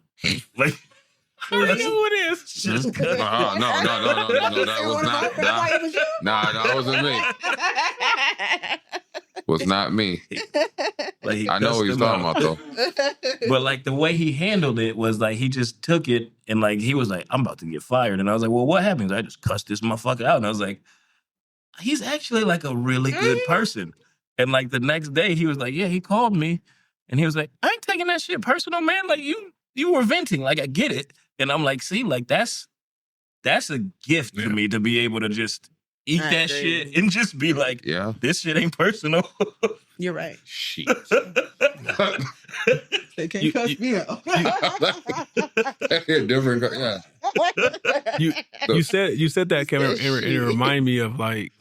Like, I don't know who it is. just No, that was not. Nah, that wasn't me. Was not me. like he I know cussed what he's him talking out. about though. But like the way he handled it was like he just took it and like he was like, I'm about to get fired. And I was like, well, what happens? I just cussed this motherfucker out. And I was like, he's actually like a really good person. And like the next day he was like, yeah, he called me and he was like, I ain't taking that shit personal, man. Like you were venting. Like I get it. And I'm like, see, like that's a gift to me to be able to just eat I that agree. shit and just be like, Yeah. this shit ain't personal. You're right. Shit. They can't You- cuss me out. Different. Yeah. You said that, Kevin, and it reminded me of like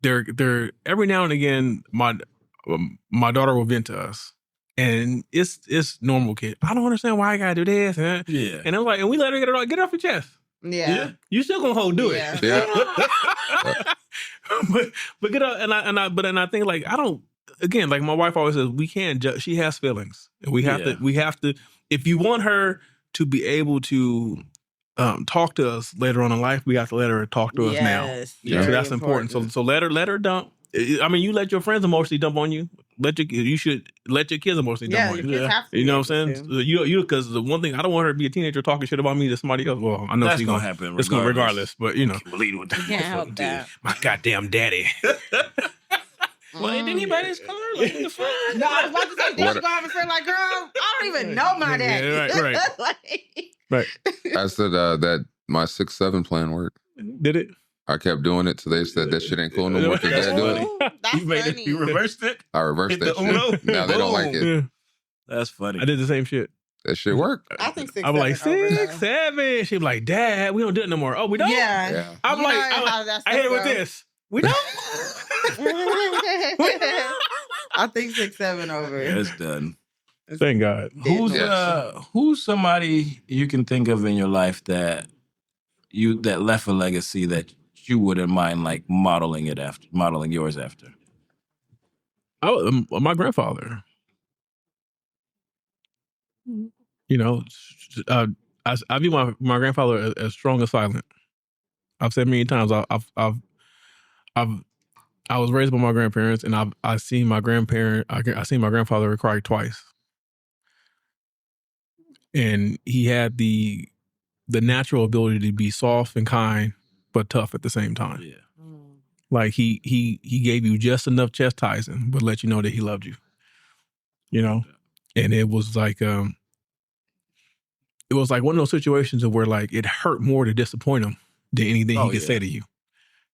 they're every now and again my daughter will vent to us, and it's normal kid. I don't understand why I gotta do this, Yeah. and I'm like, and we let her get it off your chest. Yeah. You still gonna do it. Yeah. Yeah. but get up and I think like I don't again like my wife always says we can't judge. She has feelings and we have to if you want her to be able to talk to us later on in life, we have to let her talk to us now. Yeah. So that's important. So let her dump. I mean, you let your friends emotionally dump on you. You should let your kids emotionally dump on your you. kids have to You be know what I'm able saying? to. You because the one thing I don't want her to be a teenager talking shit about me to somebody else. Well, I know That's she's gonna happen. It's gonna regardless, but you know, Believe what You can't help that. my goddamn daddy. Well, ain't anybody's color. Like, what the fuck? No, I was about to say, did you go have a friend like, girl, I don't even know my daddy. Yeah, right. Like, Right? I said that my 6-7 plan worked. Did it? I kept doing it till they said that shit ain't cool no more. Cause That's dad do it. ooh, that's You made funny. it. You reversed it. I reversed Hit that the Uno. shit. Now they don't like it. Yeah. That's funny. I did the same shit. That shit worked. I think 6, I'm like 7 over 6, 7. She was like, Dad, we don't do it no more. Oh, we don't. Yeah. Yeah. I'm You like, know I'm how like, that I hit it with stuff this. We don't. I think 6, 7 over. Yeah, it's done. Thank God. Who's somebody you can think of in your life that left a legacy that you wouldn't mind like modeling yours after? Oh, my grandfather. You know, I view my grandfather as strong and silent. I've said many times. I was raised by my grandparents, and I seen my grandfather cry twice, and he had the natural ability to be soft and kind, but tough at the same time. Yeah. Like he gave you just enough chastising, but let you know that he loved you. You know, and it was like one of those situations where like it hurt more to disappoint him than anything he could say to you.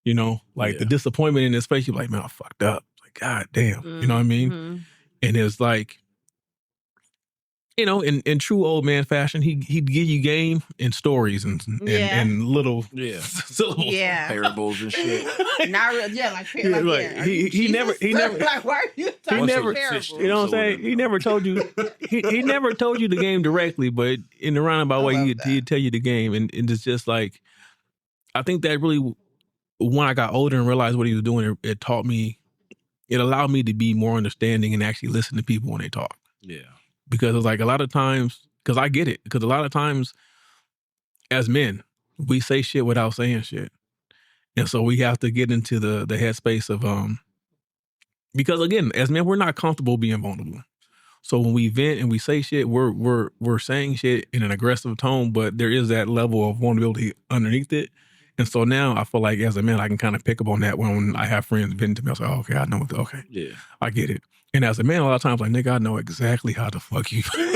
You know, like the disappointment in his face, you're like, man, I fucked up. Like, God damn. You know what I mean? Mhm. And it's like, in true old man fashion, he'd give you game and stories and little syllables, parables and shit. Not real, he never like, why are you talking parables? You know what I'm saying? He never told you. He never told you the game directly, but in a roundabout way, he'd tell you the game, and it's just like, I think that really, when I got older and realized what he was doing, it taught me, it allowed me to be more understanding and actually listen to people when they talk. Yeah. Because it's like a lot of times, because I get it, because a lot of times as men, we say shit without saying shit. And so we have to get into the headspace of, because again, as men, we're not comfortable being vulnerable. So when we vent and we say shit, we're saying shit in an aggressive tone, but there is that level of vulnerability underneath it. And so now I feel like as a man, I can kind of pick up on that when I have friends venting to me. I was like, oh, okay, I know okay. Yeah. I get it. And as a man, a lot of times, like, nigga, I know exactly how the fuck you. You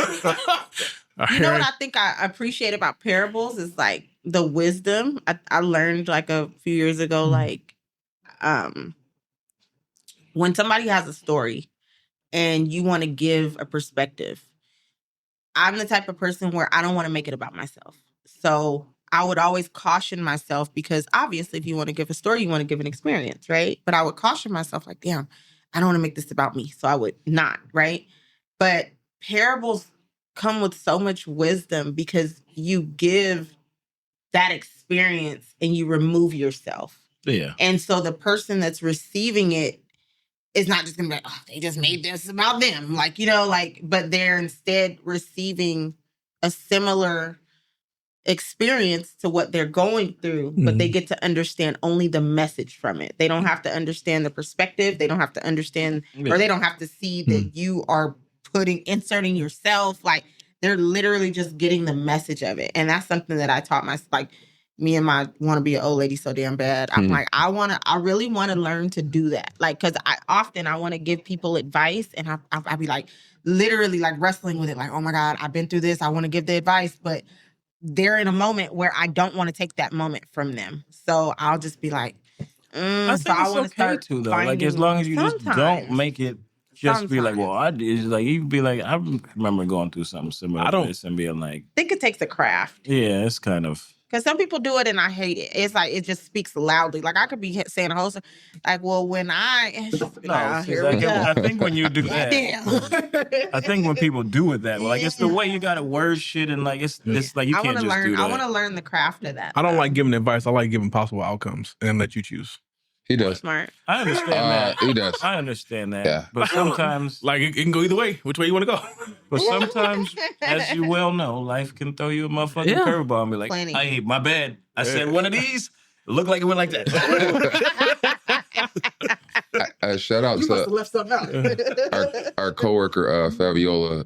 know what I think I appreciate about parables is like the wisdom. I learned like a few years ago, like, when somebody has a story and you want to give a perspective, I'm the type of person where I don't want to make it about myself. So I would always caution myself, because obviously if you want to give a story, you want to give an experience, right? But I would caution myself like, damn, I don't want to make this about me. So I would not, right? But parables come with so much wisdom because you give that experience and you remove yourself. Yeah. And so the person that's receiving it is not just gonna be like, oh, they just made this about them. Like, but they're instead receiving a similar experience to what they're going through, but they get to understand only the message from it. They don't have to understand the perspective. They don't have to understand, or they don't have to see that you are inserting yourself. Like, they're literally just getting the message of it. And that's something that I taught myself. Like, me and my want to be an old lady so damn bad. I'm like, I really want to learn to do that. Like, because I want to give people advice, and I be like, literally like wrestling with it. Like, oh my God, I've been through this. I want to give the advice, but they're in a moment where I don't want to take that moment from them. So I'll just be like, I think it's okay too, though. Like, as long as you just don't make it just be like, well, I did. Like, you be like, I remember going through something similar to this and being like, I think it takes a craft. Yeah, it's kind of. Because some people do it and I hate it. It's like, it just speaks loudly. Like, I could be saying a whole story, like, well, when I... I think when you do that, I think when people do it that way, like, it's the way you got to word shit, and like, it's like, you can't just do that. I want to learn the craft of that. I don't like giving advice. I like giving possible outcomes and let you choose. He does. Smart. I understand that. He does. I understand that. Yeah. But sometimes, like, it can go either way. Which way you want to go? But sometimes, as you well know, life can throw you a motherfucking curveball and be like, hey, my bad. I said one of these. It looked like it went like that. Shout out to left something out. our coworker, Fabiola.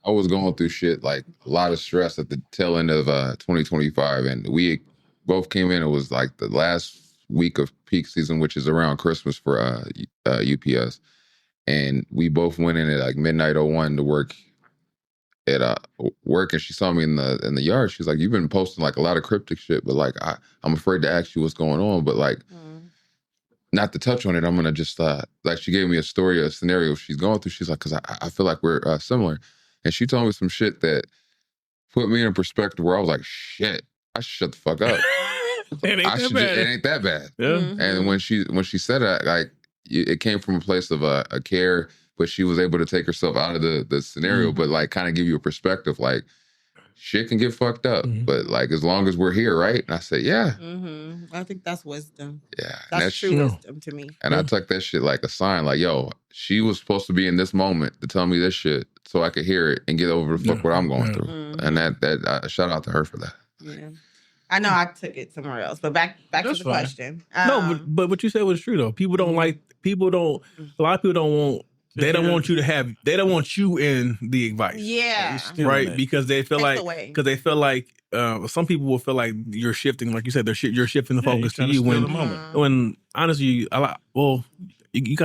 I was going through shit, like a lot of stress at the tail end of 2025. And we both came in. It was like the last week of peak season, which is around Christmas for UPS, and we both went in at like midnight 01 to work at work, and she saw me in the yard. She's like, you've been posting like a lot of cryptic shit, but like I'm afraid to ask you what's going on, but like not to touch on it, I'm gonna just like, she gave me a scenario she's going through. She's like, because I feel like we're similar, and she told me some shit that put me in a perspective where I was like, shit, I should shut the fuck up. It ain't that bad. Yeah. Mm-hmm. And when she said it, like, it came from a place of a care, but she was able to take herself out of the scenario, but like kind of give you a perspective, like, shit can get fucked up, but like, as long as we're here, right? And I said, yeah. Mm-hmm. I think that's wisdom. Yeah. That's true wisdom to me. And I took that shit like a sign, like, yo, she was supposed to be in this moment to tell me this shit so I could hear it and get over the fuck what I'm going through. And that shout out to her for that. Yeah. I know I took it somewhere else, but back to the question. No, but what you said was true though. A lot of people don't want, they don't want you in the advice. Yeah. Right? Because they feel like, some people will feel like you're shifting, like you said, you're shifting the focus to you when honestly, you got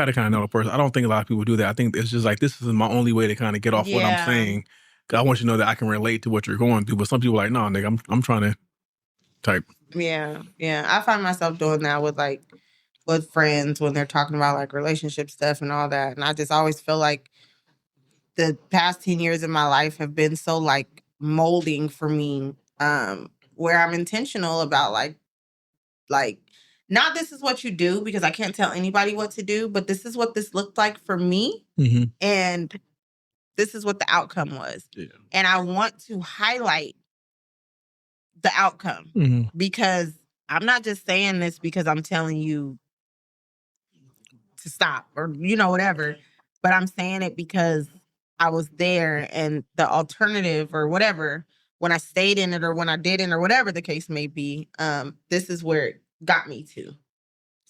to kind of know the person. I don't think a lot of people do that. I think it's just like, this is my only way to kind of get off what I'm saying. Cause I want you to know that I can relate to what you're going through. But some people are like, no, nigga, I'm trying to type. Yeah. I find myself doing that with friends when they're talking about like relationship stuff and all that. And I just always feel like the past 10 years of my life have been so like molding for me, where I'm intentional about like not this is what you do, because I can't tell anybody what to do, but this is what this looked like for me. Mm-hmm. And this is what the outcome was. Yeah. And I want to highlight the outcome, Mm-hmm. because I'm not just saying this because I'm telling you to stop or, whatever, but I'm saying it because I was there, and the alternative or whatever, when I stayed in it or when I didn't or whatever the case may be, this is where it got me to.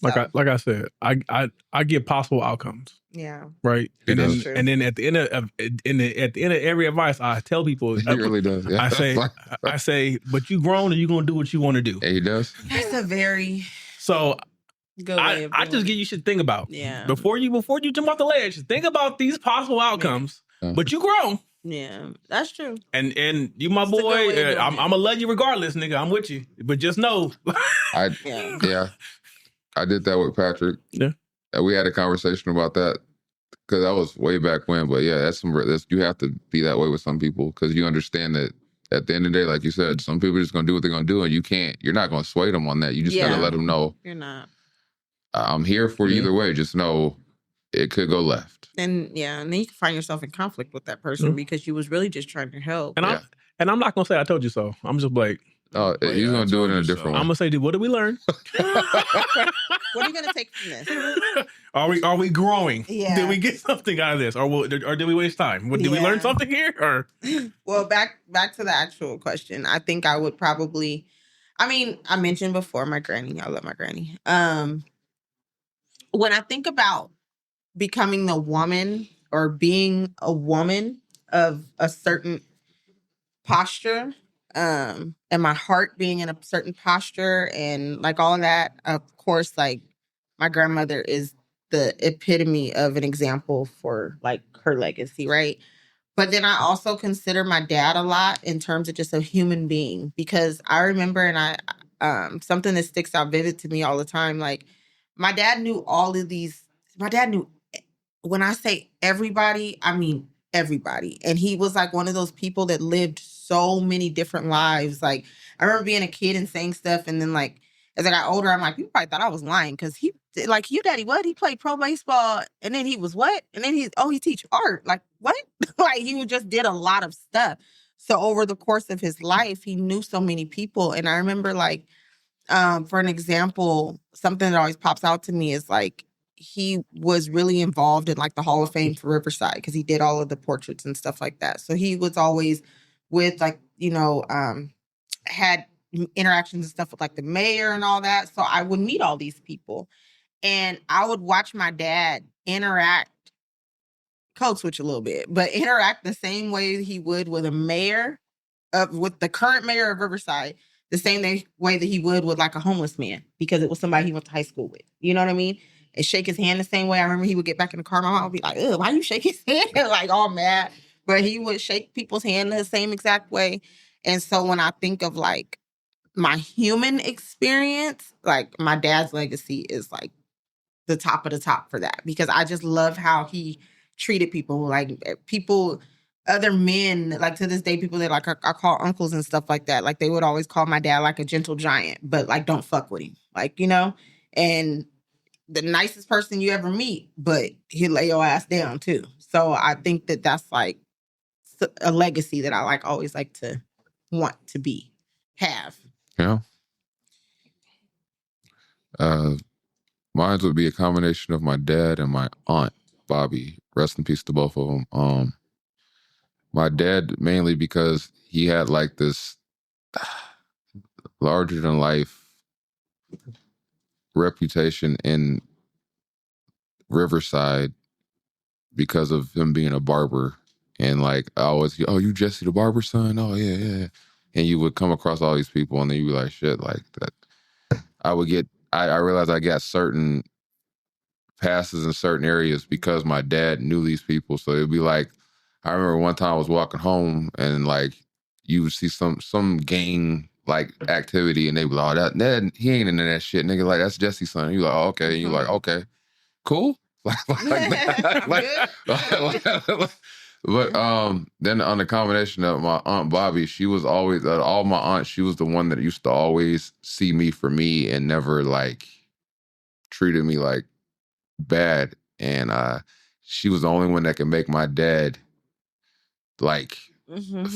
Like So, I said, I give possible outcomes. yeah. Right. He And does. then at the end of every advice, I tell people, He really does. Yeah. I say, but you grown and you're gonna do what you want to do. Yeah, he does. That's a very So good way of I doing just it. give you shit to think about. Yeah. Before you jump off the ledge, think about these possible outcomes. Yeah. But you grown. Yeah, that's true. And you my It's a good boy, way of doing I'm it. gonna love you regardless, nigga. I'm with you. But just know. Yeah. I did that with Patrick. Yeah. And we had a conversation about that because that was way back when. But yeah, you have to be that way with some people because you understand that at the end of the day, like you said, some people are just gonna do what they're gonna do, and you're not gonna sway them on that. You just gotta let them know You're not. I'm here for you either way. Just know it could go left. And then you can find yourself in conflict with that person because you was really just trying to help. And I'm not gonna say I told you so. I'm just like, Oh, he's gonna do it in a different way. I'm gonna say, dude, what did we learn? What are you gonna take from this? Are we growing? Yeah. Did we get something out of this, or did we waste time? Did we learn something here? Or Well, back to the actual question. I think I would probably. I mean, I mentioned before my granny. I love my granny. When I think about becoming the woman or being a woman of a certain posture, and my heart being in a certain posture and like all of that, of course, like my grandmother is the epitome of an example for like her legacy, right? But then I also consider my dad a lot in terms of just a human being, because I remember, and I something that sticks out vivid to me all the time, like my dad knew all of these. My dad knew, when I say everybody, I mean everybody. And he was like one of those people that lived so many different lives. Like I remember being a kid and saying stuff, and then like as I got older, I'm like, people probably thought I was lying, because he like, you daddy what? He played pro baseball, and then he was what? And then he teach art. Like what? Like he just did a lot of stuff. So over the course of his life, he knew so many people. And I remember like, for an example, something that always pops out to me is like, he was really involved in like the Hall of Fame for Riverside because he did all of the portraits and stuff like that. So he was always with like, had interactions and stuff with like the mayor and all that. So I would meet all these people and I would watch my dad code switch a little bit, but interact the same way he would with with the current mayor of Riverside, the same way that he would with like a homeless man, because it was somebody he went to high school with. You know what I mean? And shake his hand the same way. I remember he would get back in the car. My mom would be like, "Ugh, why you shake his hand?" Like all mad. But he would shake people's hand the same exact way. And so when I think of like my human experience, like my dad's legacy is like the top of the top for that, because I just love how he treated people, like people, other men, like to this day, people that like I call uncles and stuff like that. Like they would always call my dad like a gentle giant, but like don't fuck with him, like, and the nicest person you ever meet, but he'll lay your ass down too. So I think that that's like a legacy that I like always like to want to have. Yeah. Mine would be a combination of my dad and my aunt, Bobby. Rest in peace to both of them. My dad, mainly because he had like this larger than life reputation in Riverside because of him being a barber. And like, I always, oh, you Jesse the barber son? Oh, yeah. And you would come across all these people and then you'd be like, shit, like that. I realized I got certain passes in certain areas because my dad knew these people. So it'd be like, I remember one time I was walking home and like, you would see some gang like activity and they be like, oh, that he ain't into that shit, nigga. Like, that's Jesse's son. And you like, oh, okay. And you like, okay, cool. But then on the combination of my Aunt Bobby, she was always all my aunts, she was the one that used to always see me for me and never like treated me like bad. And she was the only one that could make my dad like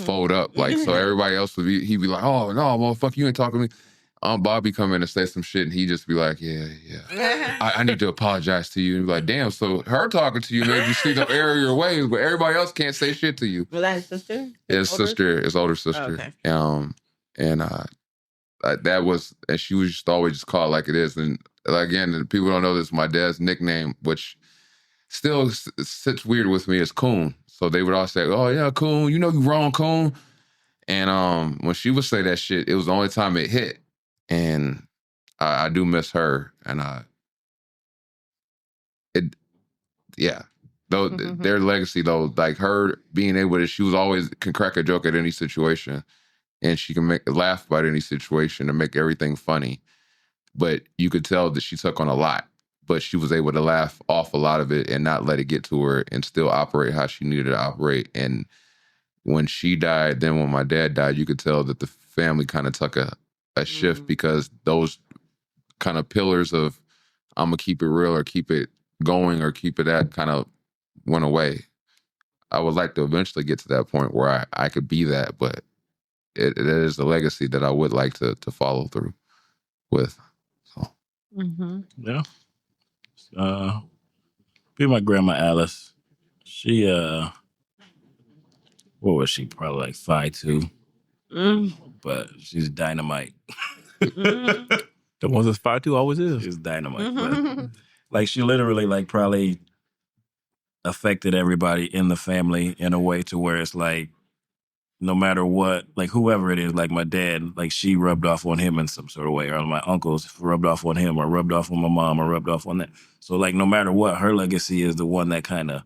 fold up. Like so everybody else would he'd be like, oh no, motherfucker, you ain't talking to me. Aunt Bobby come in and say some shit and he just be like, yeah. I need to apologize to you. And be like, damn, so her talking to you made you see the error of your ways, but everybody else can't say shit to you. Was that his sister? His older sister. Oh, okay. And that was, and she was just always just call it like it is. And again, people don't know this, my dad's nickname, which still sits weird with me, is Coon. So they would all say, oh yeah, Coon, you know you wrong, Coon. And when she would say that shit, it was the only time it hit. And I do miss her. And though their legacy though, like her being able to, she was always can crack a joke at any situation, and she can laugh about any situation and make everything funny. But you could tell that she took on a lot, but she was able to laugh off a lot of it and not let it get to her and still operate how she needed to operate. And when she died, then when my dad died, you could tell that the family kind of took a shift because those kind of pillars of I'm gonna keep it real or keep it going or keep it at kind of went away. I would like to eventually get to that point where I could be that, but it is a legacy that I would like to follow through with. So. Yeah. Be my grandma Alice. She what was she? Probably like 5'2". But she's dynamite. The ones that's 5'2" always is. She's dynamite. But like she literally like probably affected everybody in the family in a way to where it's like no matter what, like whoever it is, like my dad, like she rubbed off on him in some sort of way, or my uncles rubbed off on him, or rubbed off on my mom, or rubbed off on that. So like no matter what, her legacy is the one that kind of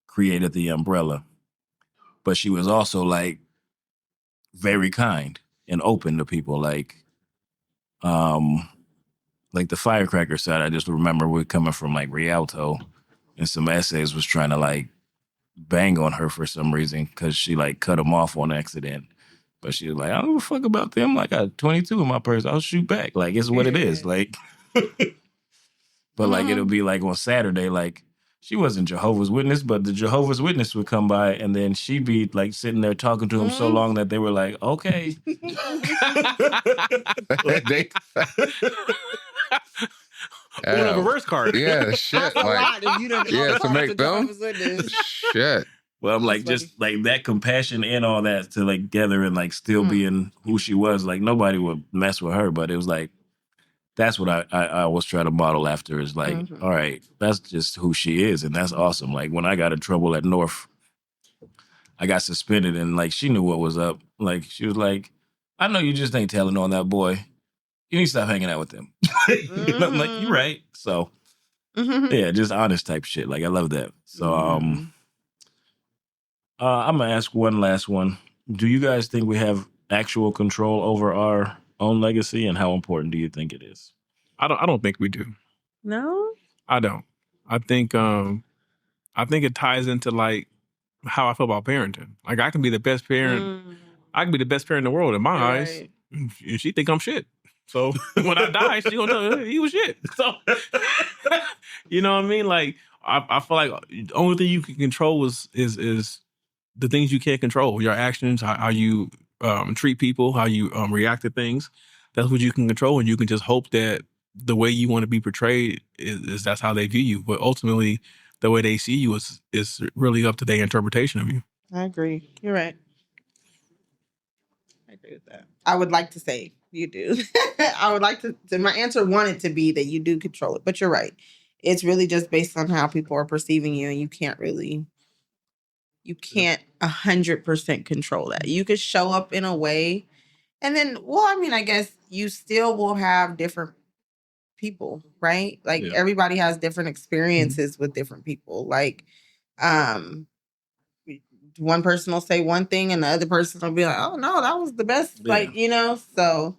created the umbrella. But she was also like very kind and open to people, like the firecracker side. I just remember we coming from like Rialto, and some essays was trying to like bang on her for some reason because she like cut them off on accident. But she was like, I don't give a fuck about them. Like, I got 22 in my purse. I'll shoot back. Like, it's what it is. Like, but like, it'll be like on Saturday, like, she wasn't Jehovah's Witness, but the Jehovah's Witness would come by and then she'd be like sitting there talking to him so long that they were like, okay. One of a reverse card. Yeah, shit. Like, to make them. Shit. Well, I'm like, just like that compassion and all that to like gather and like still being who she was. Like nobody would mess with her, but it was like, that's what I always try to model after is like, all right, that's just who she is. And that's awesome. Like when I got in trouble at North, I got suspended and like, she knew what was up. Like, she was like, I know you just ain't telling on that boy. You need to stop hanging out with him. And I'm like, you're right. So yeah, just honest type shit. Like I love that. So, I'm going to ask one last one. Do you guys think we have actual control over our own legacy, and how important do you think it is? I don't think we do. No? I don't. I think it ties into like how I feel about parenting. Like I can be the best parent. I can be the best parent in the world in my eyes. And she think I'm shit. So when I die, she gonna know he was shit. So you know what I mean? Like I feel like the only thing you can control is the things you can't control. Your actions, how you treat people, how you react to things. That's what you can control, and you can just hope that the way you want to be portrayed is that's how they view you. But ultimately, the way they see you is really up to their interpretation of you. I agree. You're right. I agree with that. I would like to say you do. I would like to. My answer wanted to be that you do control it, but you're right. It's really just based on how people are perceiving you, and you can't 100% control that. You could show up in a way, and then, I guess you still will have different people, right? Like everybody has different experiences with different people. Like, one person will say one thing and the other person will be like, oh no, that was the best. Yeah. Like, so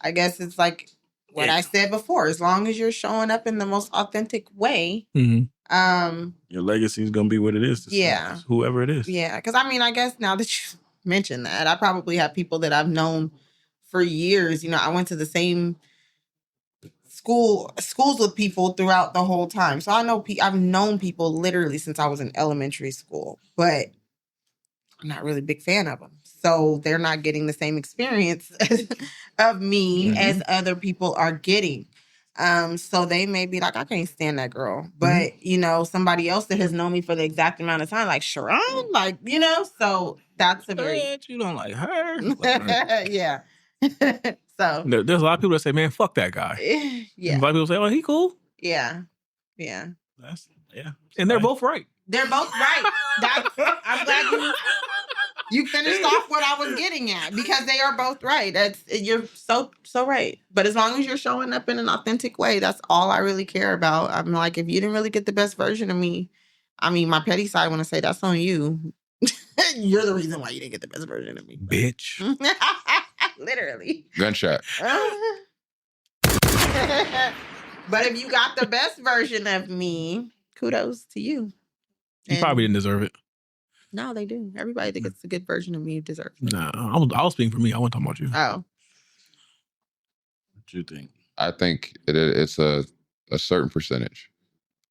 I guess it's like what I said before. As long as you're showing up in the most authentic way, your legacy is gonna be what it is. Yeah. Whoever it is. Yeah, because I mean, I guess now that you mentioned that, I probably have people that I've known for years. You know, I went to the same schools with people throughout the whole time, so I know I've known people literally since I was in elementary school, but I'm not really a big fan of them. So they're not getting the same experience of me as other people are getting. So they may be like, I can't stand that girl. But, you know, somebody else that has known me for the exact amount of time, like Sharon, like, you know, so that's a very... You don't like her? Yeah. So... There's a lot of people that say, man, fuck that guy. Yeah. And a lot of people say, oh, he cool. Yeah. Yeah. And they're both right. They're both right. I'm glad you finished off what I was getting at, because they are both right. You're so right. But as long as you're showing up in an authentic way, that's all I really care about. I'm like, if you didn't really get the best version of me, I mean, my petty side want to say that's on you. You're the reason why you didn't get the best version of me, bitch. Literally. Gunshot. But if you got the best version of me, kudos to you. You probably didn't deserve it. No, they do. Everybody that gets a good version of me deserves it. Nah, I was speaking for me. I wasn't talking about you. Oh. What you think? I think it's a certain percentage.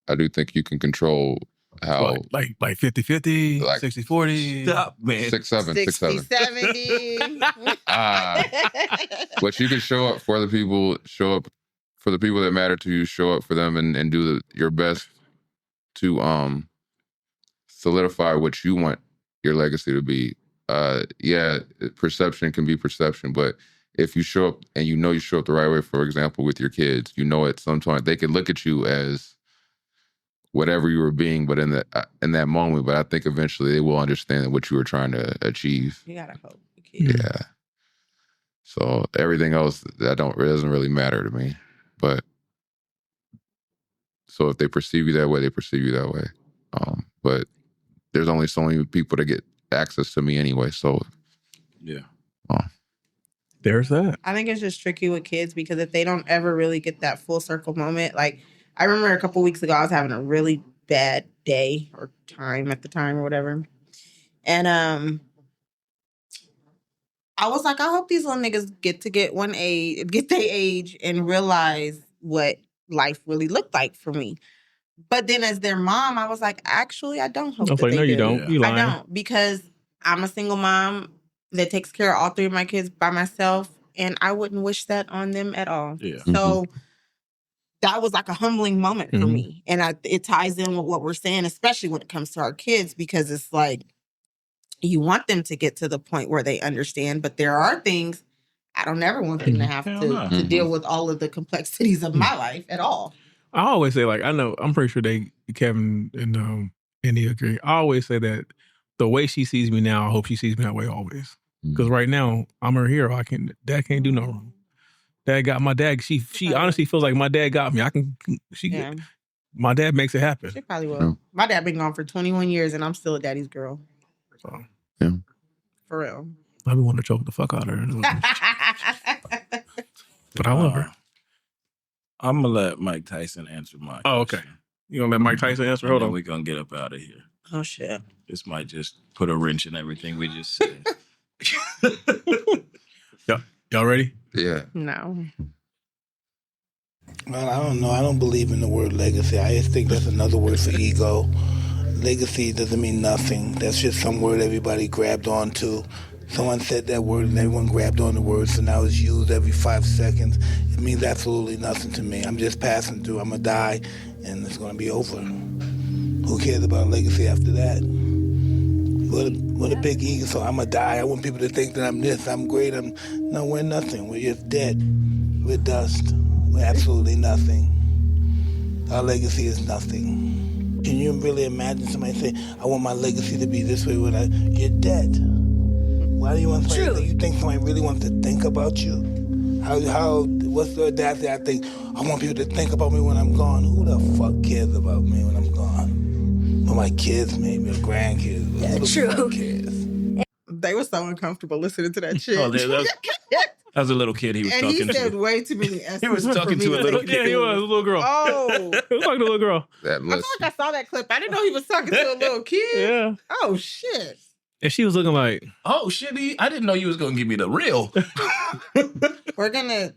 I do think you can control how... Like 50-50, Like- 60-40. Stop, man. 6-7, 60, 6-7. 70. But you can show up for the people, show up for the people that matter to you, show up for them and do your best to solidify what you want your legacy to be. Yeah, perception can be perception, but if you show up and you know you show up the right way, for example, with your kids, you know at some point they can look at you as whatever you were being, but in that moment. But I think eventually they will understand what you were trying to achieve. You gotta hope. Yeah. So everything else it doesn't really matter to me. But so if they perceive you that way, they perceive you that way. But there's only so many people that get access to me anyway. So yeah. There's that. I think it's just tricky with kids because if they don't ever really get that full circle moment, like I remember a couple weeks ago, I was having a really bad day or time at the time or whatever. And I was like, I hope these little niggas get their age and realize what life really looked like for me. But then as their mom, I was like, actually, I don't hope that like, they no, you do. don't. You lying. I don't, because I'm a single mom that takes care of all three of my kids by myself, and I wouldn't wish that on them at all. Yeah. So that was like a humbling moment for me. And it ties in with what we're saying, especially when it comes to our kids, because it's like, you want them to get to the point where they understand, but there are things I don't ever want them to have to deal with all of the complexities of my life at all. I always say, like, I'm pretty sure Kevin and Andy agree. I always say that the way she sees me now, I hope she sees me that way always. Because right now, I'm her hero. Dad can't do no wrong. Dad got my dad. She honestly feels like my dad got me. My dad makes it happen. She probably will. Yeah. My dad been gone for 21 years, and I'm still a daddy's girl. So, yeah. For real. I be wanting to choke the fuck out of her. But I love her. I'm going to let Mike Tyson answer my question. Oh, okay. You going to let Mike Tyson answer? Hold on. We're going to get up out of here. Oh, shit. This might just put a wrench in everything we just said. Y'all ready? Yeah. No. Well, I don't know. I don't believe in the word legacy. I just think that's another word for ego. Legacy doesn't mean nothing. That's just some word everybody grabbed onto. Someone said that word and everyone grabbed on the word, so now it's used every 5 seconds. It means absolutely nothing to me. I'm just passing through. I'm going to die, and it's going to be over. Who cares about legacy after that? What a big ego. So I'm going to die. I want people to think that I'm this, I'm great. No, we're nothing. We're just dead. We're dust. We're absolutely nothing. Our legacy is nothing. Can you really imagine somebody say, I want my legacy to be this way when you're dead? Why do you want somebody? You think somebody really wants to think about you? What's the audacity? I think, I want people to think about me when I'm gone. Who the fuck cares about me when I'm gone? Well, my kids, maybe, or grandkids. Yeah, true. They were so uncomfortable listening to that shit. As a little kid, he was And talking he said to. way too many S's. He was for talking me to a little think. Yeah, he was a little girl. Oh, He was talking to a little girl. That I list. feel like I saw that clip. I didn't know he was talking to a little kid. Yeah. Oh shit. And she was looking like, Oh shit! I didn't know you was gonna give me the real. We're gonna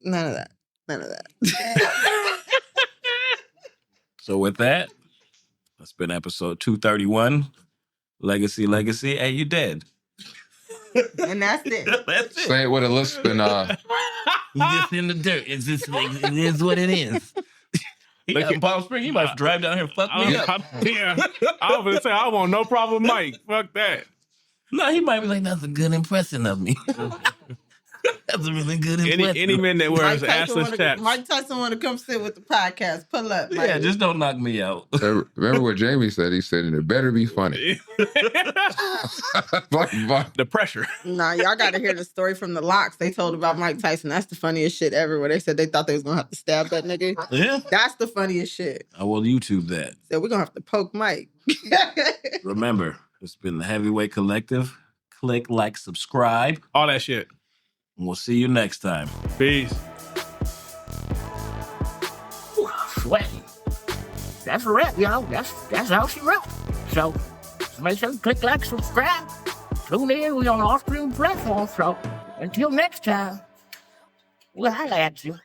none of that. None of that. So with that, that's been episode 231. Legacy. Hey, you dead? And that's it. That's it. Say it with a lisp and Just in the dirt. It's just like, it is what it is. He Look out in Palm Springs. He might drive down here and fuck me up. yeah. I was gonna say I want no problem, Mike. Fuck that. No, he might be like, that's a good impression of me. That's a really good impression. Any man that wears assless chaps. Mike Tyson want to come sit with the podcast. Pull up, Mike. Yeah, just don't knock me out. remember what Jamie said? He said it better be funny. The pressure. Nah, y'all got to hear the story from the Locks. They told about Mike Tyson. That's the funniest shit ever. Where they said they thought they was gonna have to stab that nigga. Yeah. That's the funniest shit. I will YouTube that. So we're gonna have to poke Mike. Remember, it's been the Heavyweight Collective. Click, like, subscribe. All that shit. And we'll see you next time. Peace. Sweating. That's a wrap, y'all. That's how she wrote. So make sure you click like, subscribe. Tune in. We on all streaming platforms. So until next time, we'll holla at you.